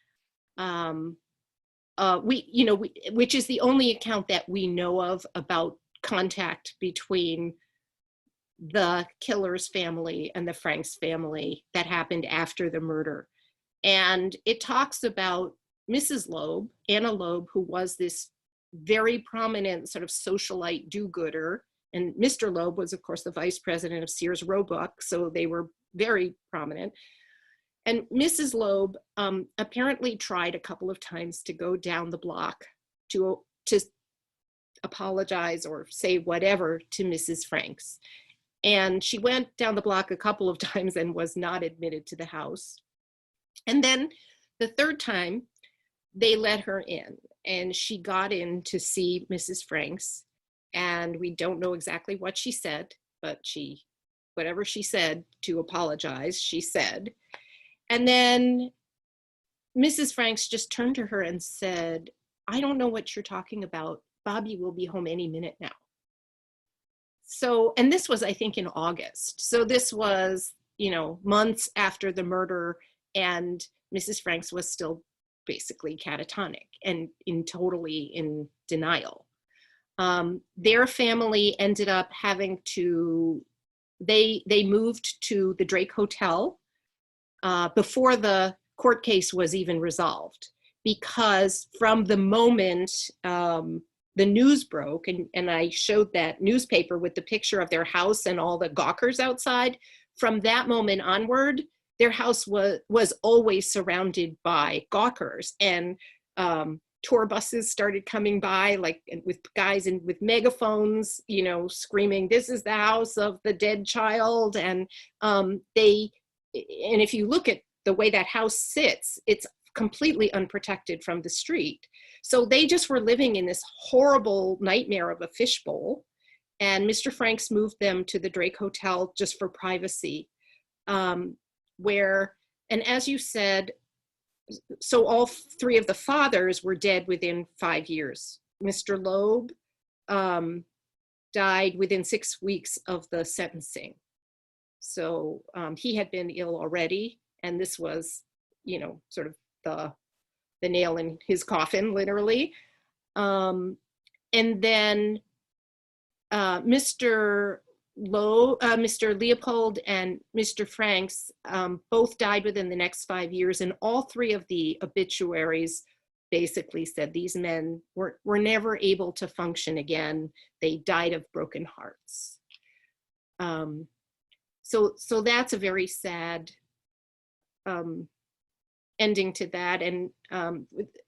Speaker 2: which is the only account that we know of about contact between the killer's family and the Franks family that happened after the murder. And it talks about Mrs. Loeb, Anna Loeb, who was this very prominent sort of socialite do-gooder. And Mr. Loeb was, of course, the vice president of Sears Roebuck, so they were very prominent. And Mrs. Loeb apparently tried a couple of times to go down the block to apologize or say whatever to Mrs. Franks. And she went down the block a couple of times and was not admitted to the house. And then the third time, they let her in, and she got in to see Mrs. Franks. And we don't know exactly what she said, but whatever she said to apologize, she said. And then Mrs. Franks just turned to her and said, "I don't know what you're talking about. Bobby will be home any minute now." So, and this was, I think, in August. So this was, months after the murder, and Mrs. Franks was still basically catatonic and totally in denial. Their family ended up having to, they moved to the Drake Hotel before the court case was even resolved, because from the moment the news broke, and I showed that newspaper with the picture of their house and all the gawkers outside, from that moment onward, their house was always surrounded by gawkers, and tour buses started coming by, like with guys with megaphones, screaming, "This is the house of the dead child." And if you look at the way that house sits, it's completely unprotected from the street. So they just were living in this horrible nightmare of a fishbowl. And Mr. Franks moved them to the Drake Hotel just for privacy, and as you said, so all three of the fathers were dead within 5 years. Mr. Loeb died within 6 weeks of the sentencing. So he had been ill already, and this was, you know, sort of the nail in his coffin, literally. And then Mr. Leopold and Mr. Franks both died within the next 5 years, and all three of the obituaries basically said these men were never able to function again. They died of broken hearts. So that's a very sad ending to that. And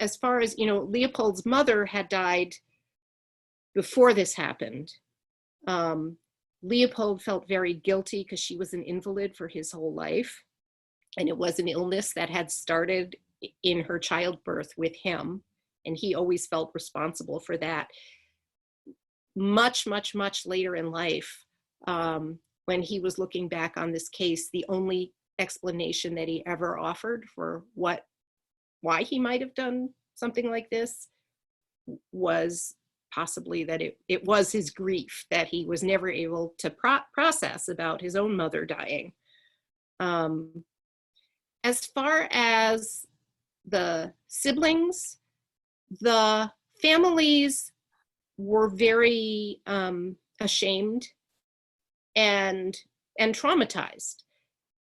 Speaker 2: as far as, you know, Leopold's mother had died before this happened. Leopold felt very guilty because she was an invalid for his whole life. And it was an illness that had started in her childbirth with him. And he always felt responsible for that. Much, much, much later in life, when he was looking back on this case, the only explanation that he ever offered for why he might have done something like this was possibly that it was his grief that he was never able to process about his own mother dying. As far as the siblings, the families were very ashamed and traumatized.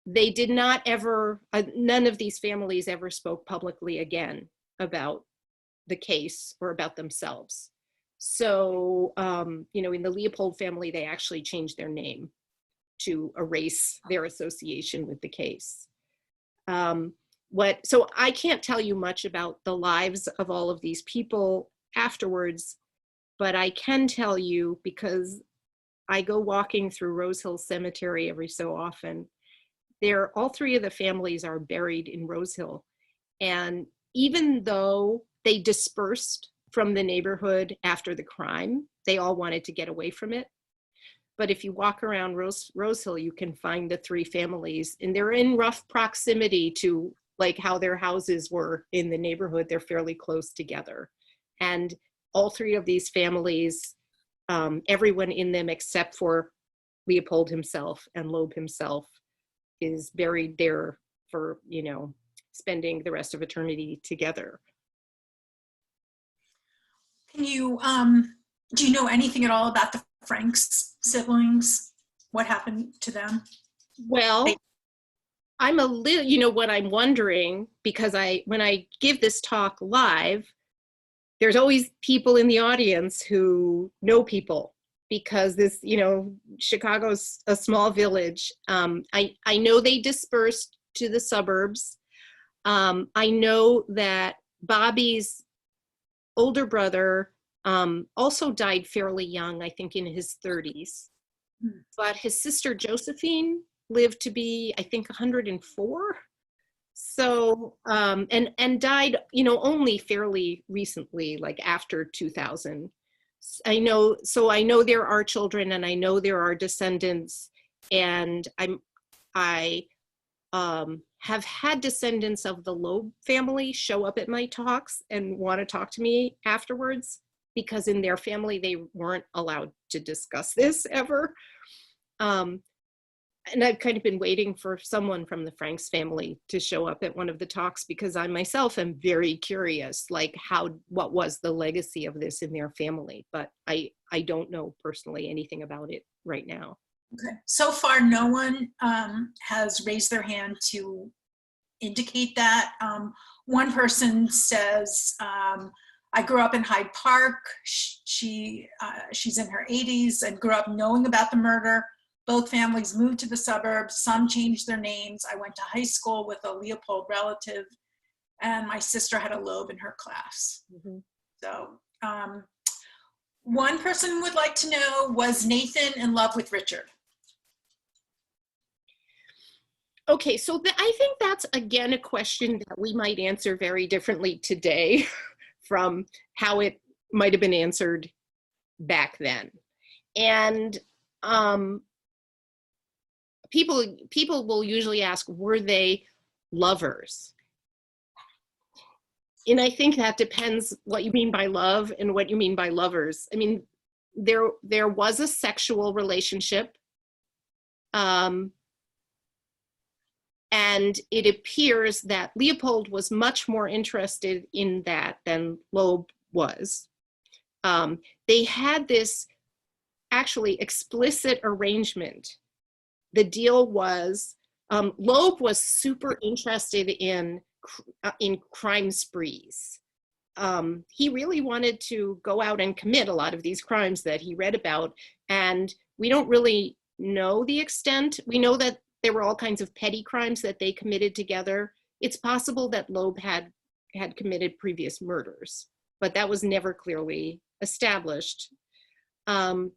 Speaker 2: They did not ever, none of these families ever spoke publicly again about the case or about themselves. So, you know, in the Leopold family, they actually changed their name to erase their association with the case. So I can't tell you much about the lives of all of these people afterwards, but I can tell you, because I go walking through Rose Hill Cemetery every so often, all three of the families are buried in Rose Hill. And even though they dispersed from the neighborhood after the crime, they all wanted to get away from it. But if you walk around Rose Hill, you can find the three families, and they're in rough proximity to like how their houses were in the neighborhood. They're fairly close together. And all three of these families, everyone in them except for Leopold himself and Loeb himself, is buried there for, you know, spending the rest of eternity together.
Speaker 1: Can you, do you know anything at all about the Franks siblings? What happened to them?
Speaker 2: Well, I'm a little, you know, what I'm wondering, because when I give this talk live, there's always people in the audience who know people, because this, you know, Chicago's a small village. I know they dispersed to the suburbs. I know that Bobby's older brother also died fairly young, I think in his 30s. But his sister Josephine lived to be, I think, 104. So, and died, you know, only fairly recently, like after 2000. I know there are children, and I know there are descendants, and I have had descendants of the Loeb family show up at my talks and want to talk to me afterwards, because in their family they weren't allowed to discuss this ever. And I've kind of been waiting for someone from the Franks family to show up at one of the talks, because I myself am very curious, like what was the legacy of this in their family, but I don't know personally anything about it right now.
Speaker 1: Okay. So far, no one has raised their hand to indicate that. One person says, I grew up in Hyde Park. She's in her 80s and grew up knowing about the murder. Both families moved to the suburbs. Some changed their names. I went to high school with a Leopold relative, and my sister had a Loeb in her class. Mm-hmm. So one person would like to know, was Nathan in love with Richard?
Speaker 2: Okay, so I think that's, again, a question that we might answer very differently today from how it might have been answered back then. And people will usually ask, were they lovers? And I think that depends what you mean by love and what you mean by lovers. I mean, there was a sexual relationship. And it appears that Leopold was much more interested in that than Loeb was. They had this actually explicit arrangement. The deal was, Loeb was super interested in crime sprees. He really wanted to go out and commit a lot of these crimes that he read about, and we don't really know the extent. We know that there were all kinds of petty crimes that they committed together. It's possible that Loeb had committed previous murders, but that was never clearly established.
Speaker 1: Let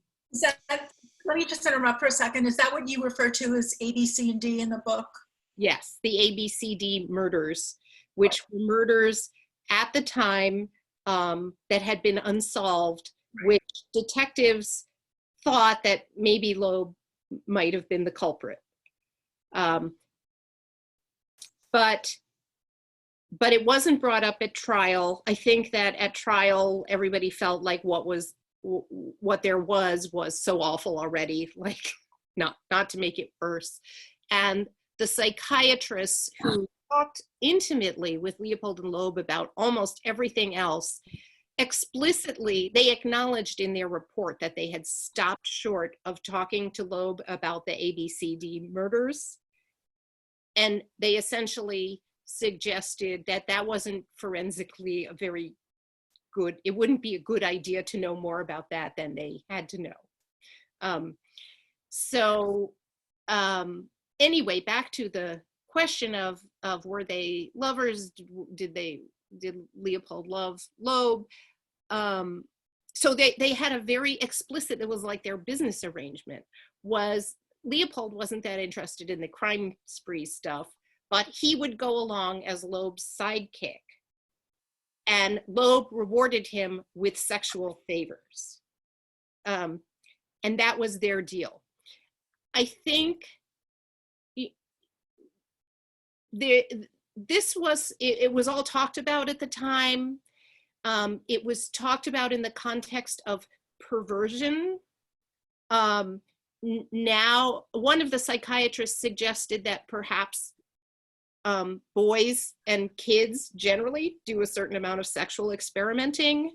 Speaker 1: me just interrupt for a second. Is that what you refer to as A, B, C, and D in the book?
Speaker 2: Yes, the ABCD murders, which were murders at the time that had been unsolved, which detectives thought that maybe Loeb might have been the culprit. But it wasn't brought up at trial. I think that at trial, everybody felt like what there was so awful already, like not to make it worse. And the psychiatrists who talked intimately with Leopold and Loeb about almost everything else, explicitly, they acknowledged in their report that they had stopped short of talking to Loeb about the ABCD murders. And they essentially suggested that that wasn't forensically a very good, it wouldn't be a good idea to know more about that than they had to know. Anyway, back to the question of were they lovers? Did Leopold love Loeb? So they had a very explicit, it was like their business arrangement was Leopold wasn't that interested in the crime spree stuff, but he would go along as Loeb's sidekick. And Loeb rewarded him with sexual favors. And that was their deal. I think it was all talked about at the time. It was talked about in the context of perversion. Now, one of the psychiatrists suggested that perhaps boys and kids generally do a certain amount of sexual experimenting,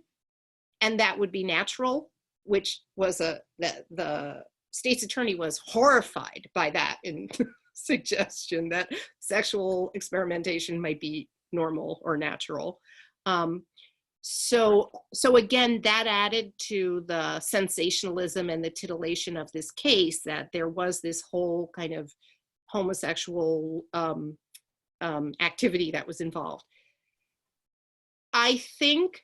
Speaker 2: and that would be natural, which was the state's attorney was horrified by that in suggestion that sexual experimentation might be normal or natural. So again, that added to the sensationalism and the titillation of this case, that there was this whole kind of homosexual activity that was involved. I think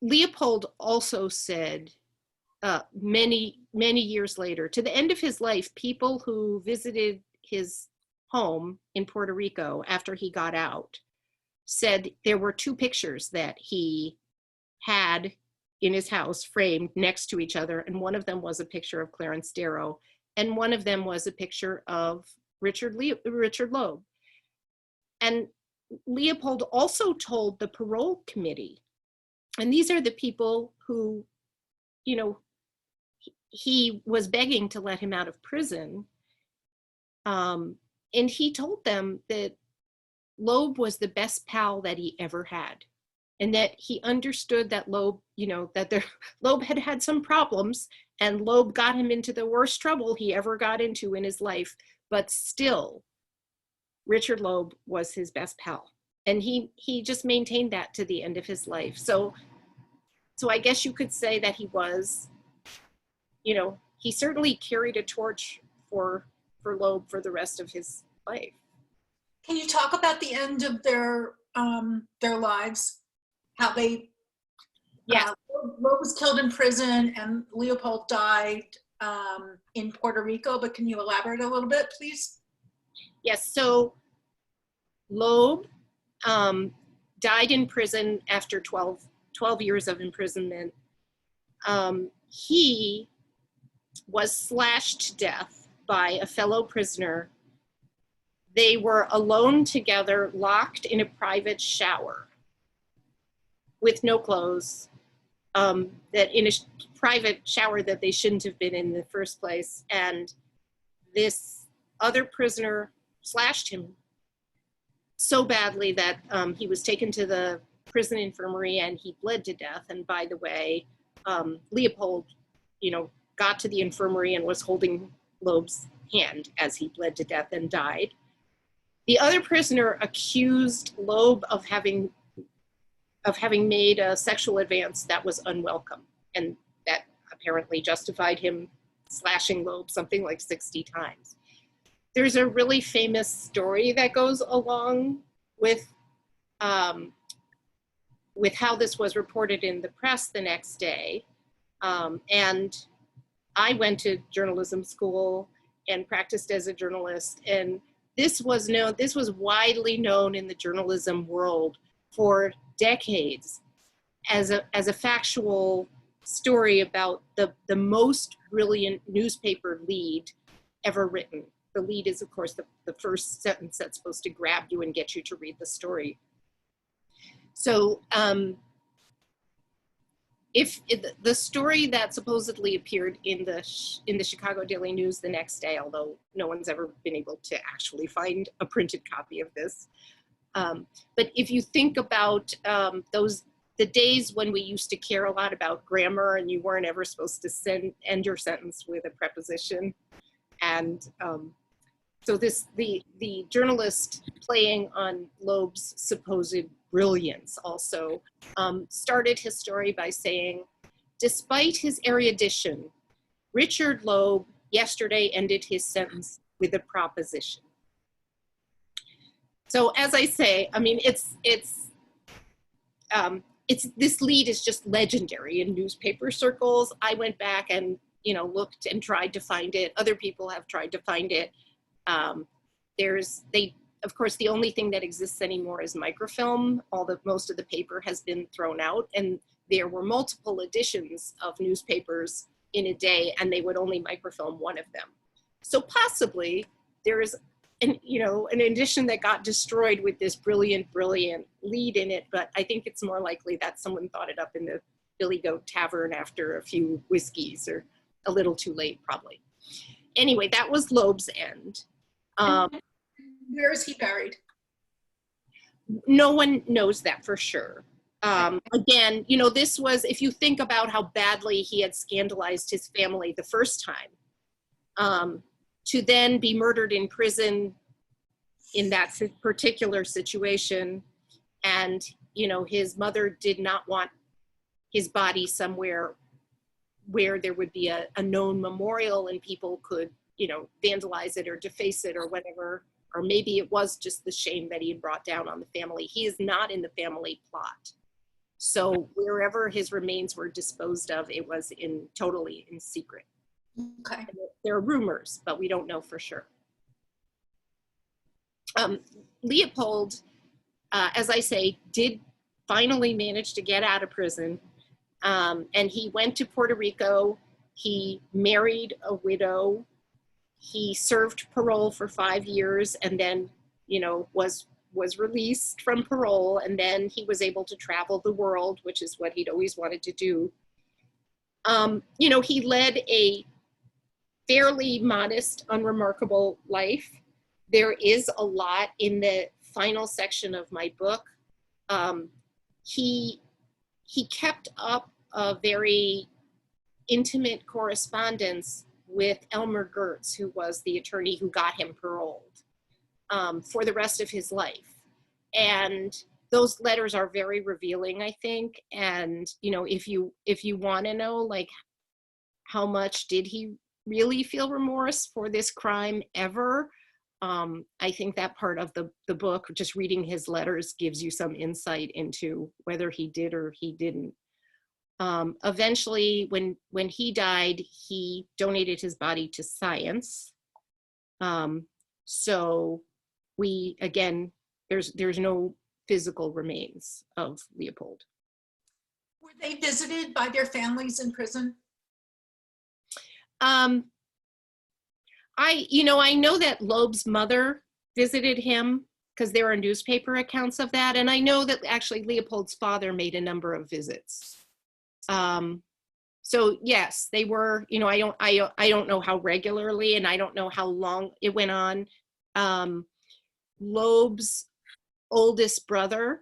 Speaker 2: Leopold also said many years later, to the end of his life, people who visited his home in Puerto Rico after he got out said there were two pictures that he had in his house framed next to each other, and one of them was a picture of Clarence Darrow, and one of them was a picture of Richard Loeb. And Leopold also told the parole committee, and these are the people who, you know, he was begging to let him out of prison. And he told them that Loeb was the best pal that he ever had, and that he understood that Loeb, you know, that Loeb had had some problems, and Loeb got him into the worst trouble he ever got into in his life, but still, Richard Loeb was his best pal. And he just maintained that to the end of his life. So I guess you could say that he was, you know, he certainly carried a torch for Loeb for the rest of his life.
Speaker 1: Can you talk about the end of their lives? How they,
Speaker 2: Yes.
Speaker 1: Loeb was killed in prison and Leopold died in Puerto Rico, but can you elaborate a little bit, please?
Speaker 2: Yes, so Loeb died in prison after 12 years of imprisonment. He was slashed to death by a fellow prisoner. They were alone together, locked in a private shower with no clothes, that in a private shower that they shouldn't have been in the first place. And this other prisoner slashed him so badly that he was taken to the prison infirmary and he bled to death. And by the way, Leopold, got to the infirmary and was holding Loeb's hand as he bled to death and died. The other prisoner accused Loeb of having made a sexual advance that was unwelcome, and that apparently justified him slashing Loeb something like 60 times. There's a really famous story that goes along with how this was reported in the press the next day. And I went to journalism school and practiced as a journalist, and this was widely known in the journalism world for decades as a factual story about the most brilliant newspaper lead ever written. The lead is, of course, the first sentence that's supposed to grab you and get you to read the story. So if the story that supposedly appeared in the Chicago Daily News the next day, although no one's ever been able to actually find a printed copy of this, but if you think about the days when we used to care a lot about grammar and you weren't ever supposed to end your sentence with a preposition, and so the journalist playing on Loeb's supposed brilliance also started his story by saying, despite his erudition, Richard Loeb yesterday ended his sentence with a proposition. So as I say, I mean, this lead is just legendary in newspaper circles. I went back and looked and tried to find it. Other people have tried to find it. Of course, the only thing that exists anymore is microfilm. Most of the paper has been thrown out, and there were multiple editions of newspapers in a day, and they would only microfilm one of them. So possibly there is an edition that got destroyed with this brilliant lead in it, but I think it's more likely that someone thought it up in the Billy Goat Tavern after a few whiskeys, or a little too late, probably. Anyway, that was Loeb's end.
Speaker 1: Where is he buried?
Speaker 2: No one knows that for sure. Again, this was, if you think about how badly he had scandalized his family the first time, to then be murdered in prison in that particular situation, and his mother did not want his body somewhere where there would be a known memorial and people could vandalize it or deface it or whatever, or maybe it was just the shame that he had brought down on the family. He is not in the family plot. So wherever his remains were disposed of, it was totally in secret.
Speaker 1: Okay.
Speaker 2: There are rumors, but we don't know for sure. Leopold, as I say, did finally manage to get out of prison, and he went to Puerto Rico. He married a widow. He served parole for 5 years, and then, was released from parole, and then he was able to travel the world, which is what he'd always wanted to do. He led a fairly modest, unremarkable life. There is a lot in the final section of my book. He kept up a very intimate correspondence with Elmer Gertz, who was the attorney who got him paroled, for the rest of his life. And those letters are very revealing, I think. And, if you want to know, like, how much did he really feel remorse for this crime ever? I think that part of the book, just reading his letters, gives you some insight into whether he did or he didn't. Eventually, when he died, he donated his body to science. So there's no physical remains of Leopold.
Speaker 1: Were they visited by their families in prison?
Speaker 2: I know that Loeb's mother visited him, because there are newspaper accounts of that. And I know that actually Leopold's father made a number of visits. So yes, they were, I don't know how regularly, and I don't know how long it went on. Loeb's oldest brother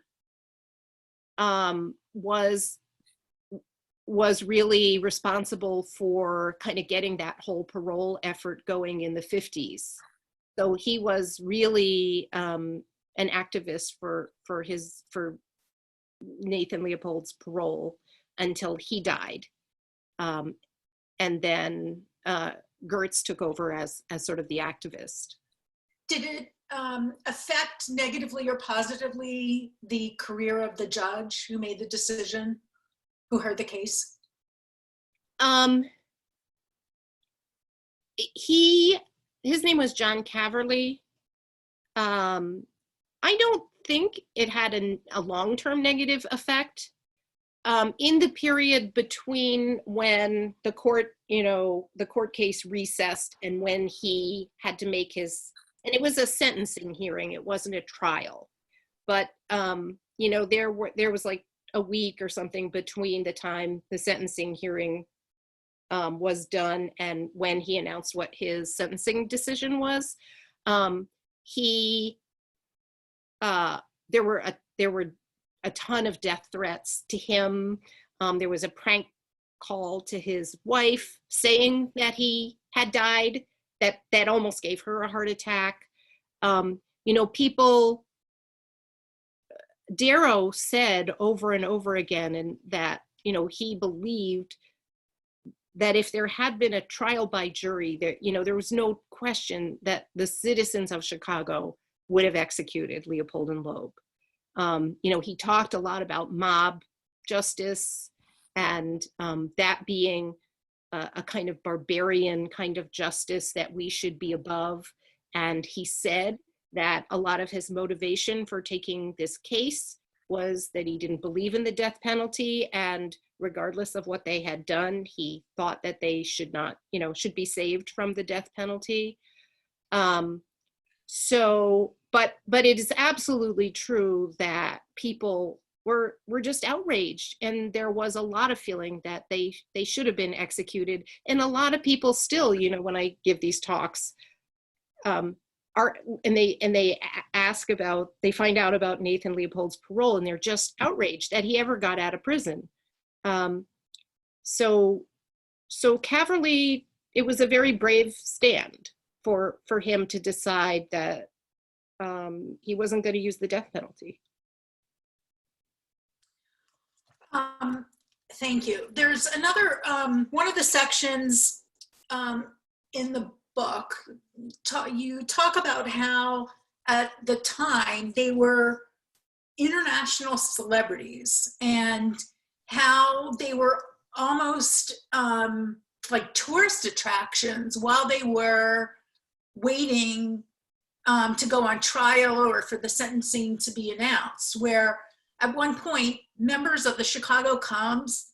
Speaker 2: was really responsible for kind of getting that whole parole effort going in the 50s. So he was really an activist for Nathan Leopold's parole until he died. And then Gertz took over as sort of the activist.
Speaker 1: Did it affect negatively or positively the career of the judge who made the decision, who heard the case?
Speaker 2: His name was John Caverly. I don't think it had a long-term negative effect. In the period between when the court case recessed and when he had to make his, and it was a sentencing hearing, it wasn't a trial, but there was like a week or something between the time the sentencing hearing was done and when he announced what his sentencing decision was. There were a ton of death threats to him. There was a prank call to his wife saying that he had died, that almost gave her a heart attack. People, Darrow said over and over again, and that, he believed that if there had been a trial by jury, there was no question that the citizens of Chicago would have executed Leopold and Loeb. He talked a lot about mob justice and that being a kind of barbarian kind of justice that we should be above. And he said that a lot of his motivation for taking this case was that he didn't believe in the death penalty, and regardless of what they had done, he thought that they should not, should be saved from the death penalty. But it is absolutely true that people were just outraged, and there was a lot of feeling that they should have been executed. And a lot of people still, when I give these talks, they ask about, they find out about Nathan Leopold's parole, and they're just outraged that he ever got out of prison. So Caverly, it was a very brave stand for him to decide that he wasn't going to use the death penalty.
Speaker 1: Thank you. There's another, one of the sections in the book, you talk about how at the time they were international celebrities and how they were almost like tourist attractions while they were waiting to go on trial or for the sentencing to be announced, where at one point members of the Chicago Cubs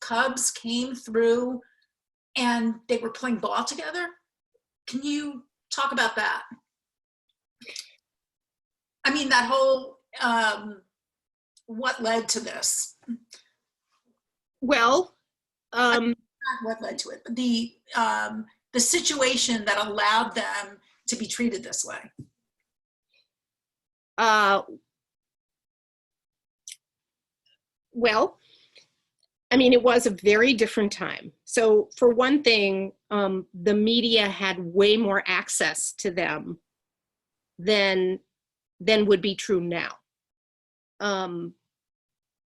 Speaker 1: came through and they were playing ball together. Can you talk about that? I mean, that whole, what led to this?
Speaker 2: Well,
Speaker 1: not what led to it, but the situation that allowed them to be treated this way.
Speaker 2: Well, I mean, it was a very different time. So for one thing, the media had way more access to them than would be true now. The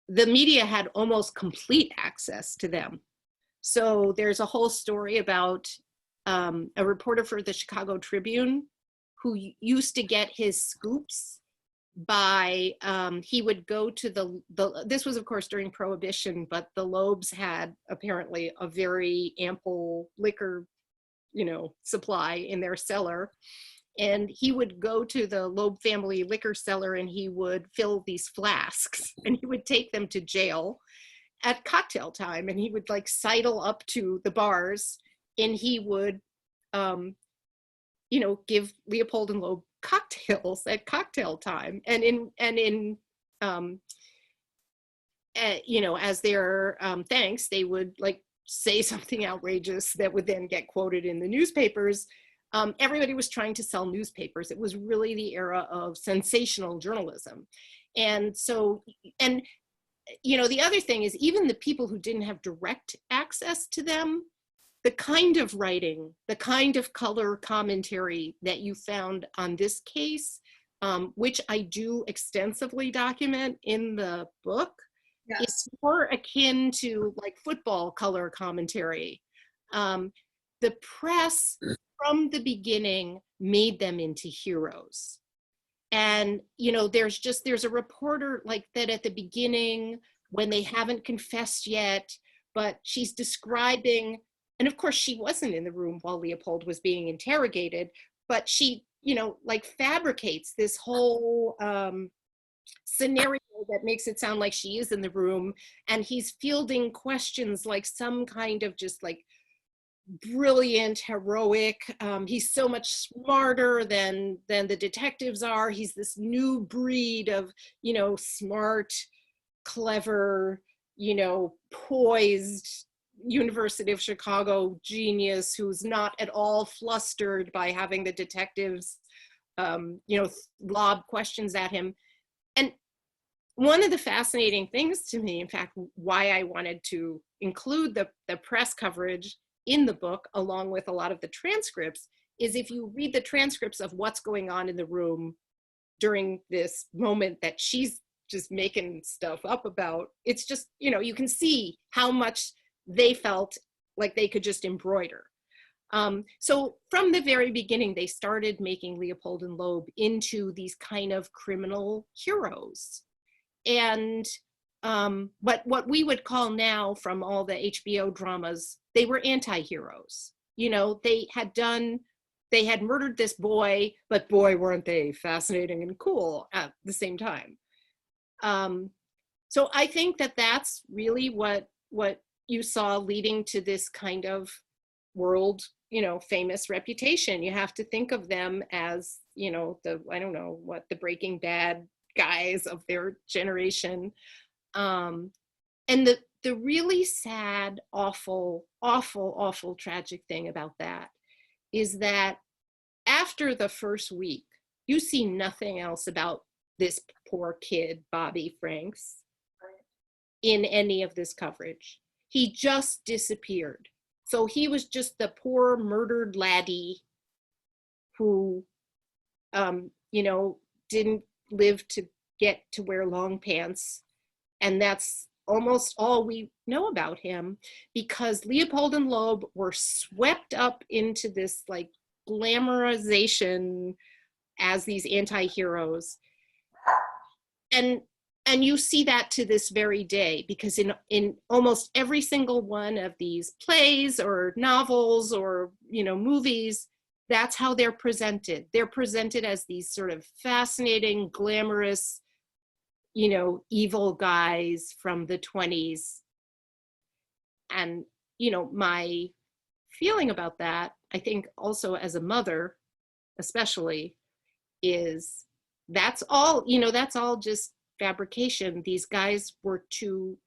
Speaker 2: media had almost complete access to them. So there's a whole story about a reporter for the Chicago Tribune who used to get his scoops by, he would go to this was of course during Prohibition, but the Loebs had apparently a very ample liquor, supply in their cellar. And he would go to the Loeb family liquor cellar and he would fill these flasks and he would take them to jail at cocktail time. And he would like sidle up to the bars and he would, give Leopold and Loeb cocktails at cocktail time. And as their thanks, they would like say something outrageous that would then get quoted in the newspapers. Everybody was trying to sell newspapers. It was really the era of sensational journalism. And so, and the other thing is, even the people who didn't have direct access to them, the kind of writing, the kind of color commentary that you found on this case, which I do extensively document in the book,
Speaker 1: Yes.
Speaker 2: is more akin to like football color commentary. The press from the beginning made them into heroes. And, there's a reporter like that at the beginning when they haven't confessed yet, but she's describing, and of course she wasn't in the room while Leopold was being interrogated, but she, like fabricates this whole scenario that makes it sound like she is in the room, and he's fielding questions like some kind of just like brilliant, heroic. He's so much smarter than the detectives are. He's this new breed of, smart, clever, poised University of Chicago genius who's not at all flustered by having the detectives, lob questions at him. And one of the fascinating things to me, in fact, why I wanted to include the press coverage in the book, along with a lot of the transcripts, is if you read the transcripts of what's going on in the room during this moment that she's just making stuff up about, it's just, you can see how much they felt like they could just embroider. So from the very beginning, they started making Leopold and Loeb into these kind of criminal heroes. And what we would call now, from all the HBO dramas, they were anti-heroes. They had murdered this boy, but boy, weren't they fascinating and cool at the same time. So I think that that's really what you saw leading to this kind of world, famous reputation. You have to think of them as, the Breaking Bad guys of their generation. And the really sad, awful, awful, awful, tragic thing about that is that after the first week, you see nothing else about this poor kid, Bobby Franks, in any of this coverage. He just disappeared. So he was just the poor murdered laddie who, didn't live to get to wear long pants. And that's almost all we know about him, because Leopold and Loeb were swept up into this like glamorization as these anti-heroes. And you see that to this very day, because in almost every single one of these plays or novels or, movies, that's how they're presented. They're presented as these sort of fascinating, glamorous, evil guys from the 20s. And, my feeling about that, I think also as a mother, especially, is that's all just fabrication. These guys were two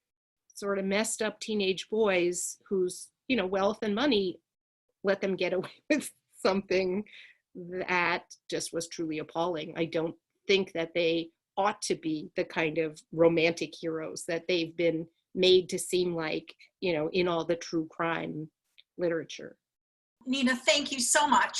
Speaker 2: sort of messed up teenage boys whose, wealth and money let them get away with something that just was truly appalling. I don't think that they ought to be the kind of romantic heroes that they've been made to seem like, in all the true crime literature.
Speaker 1: Nina, thank you so much.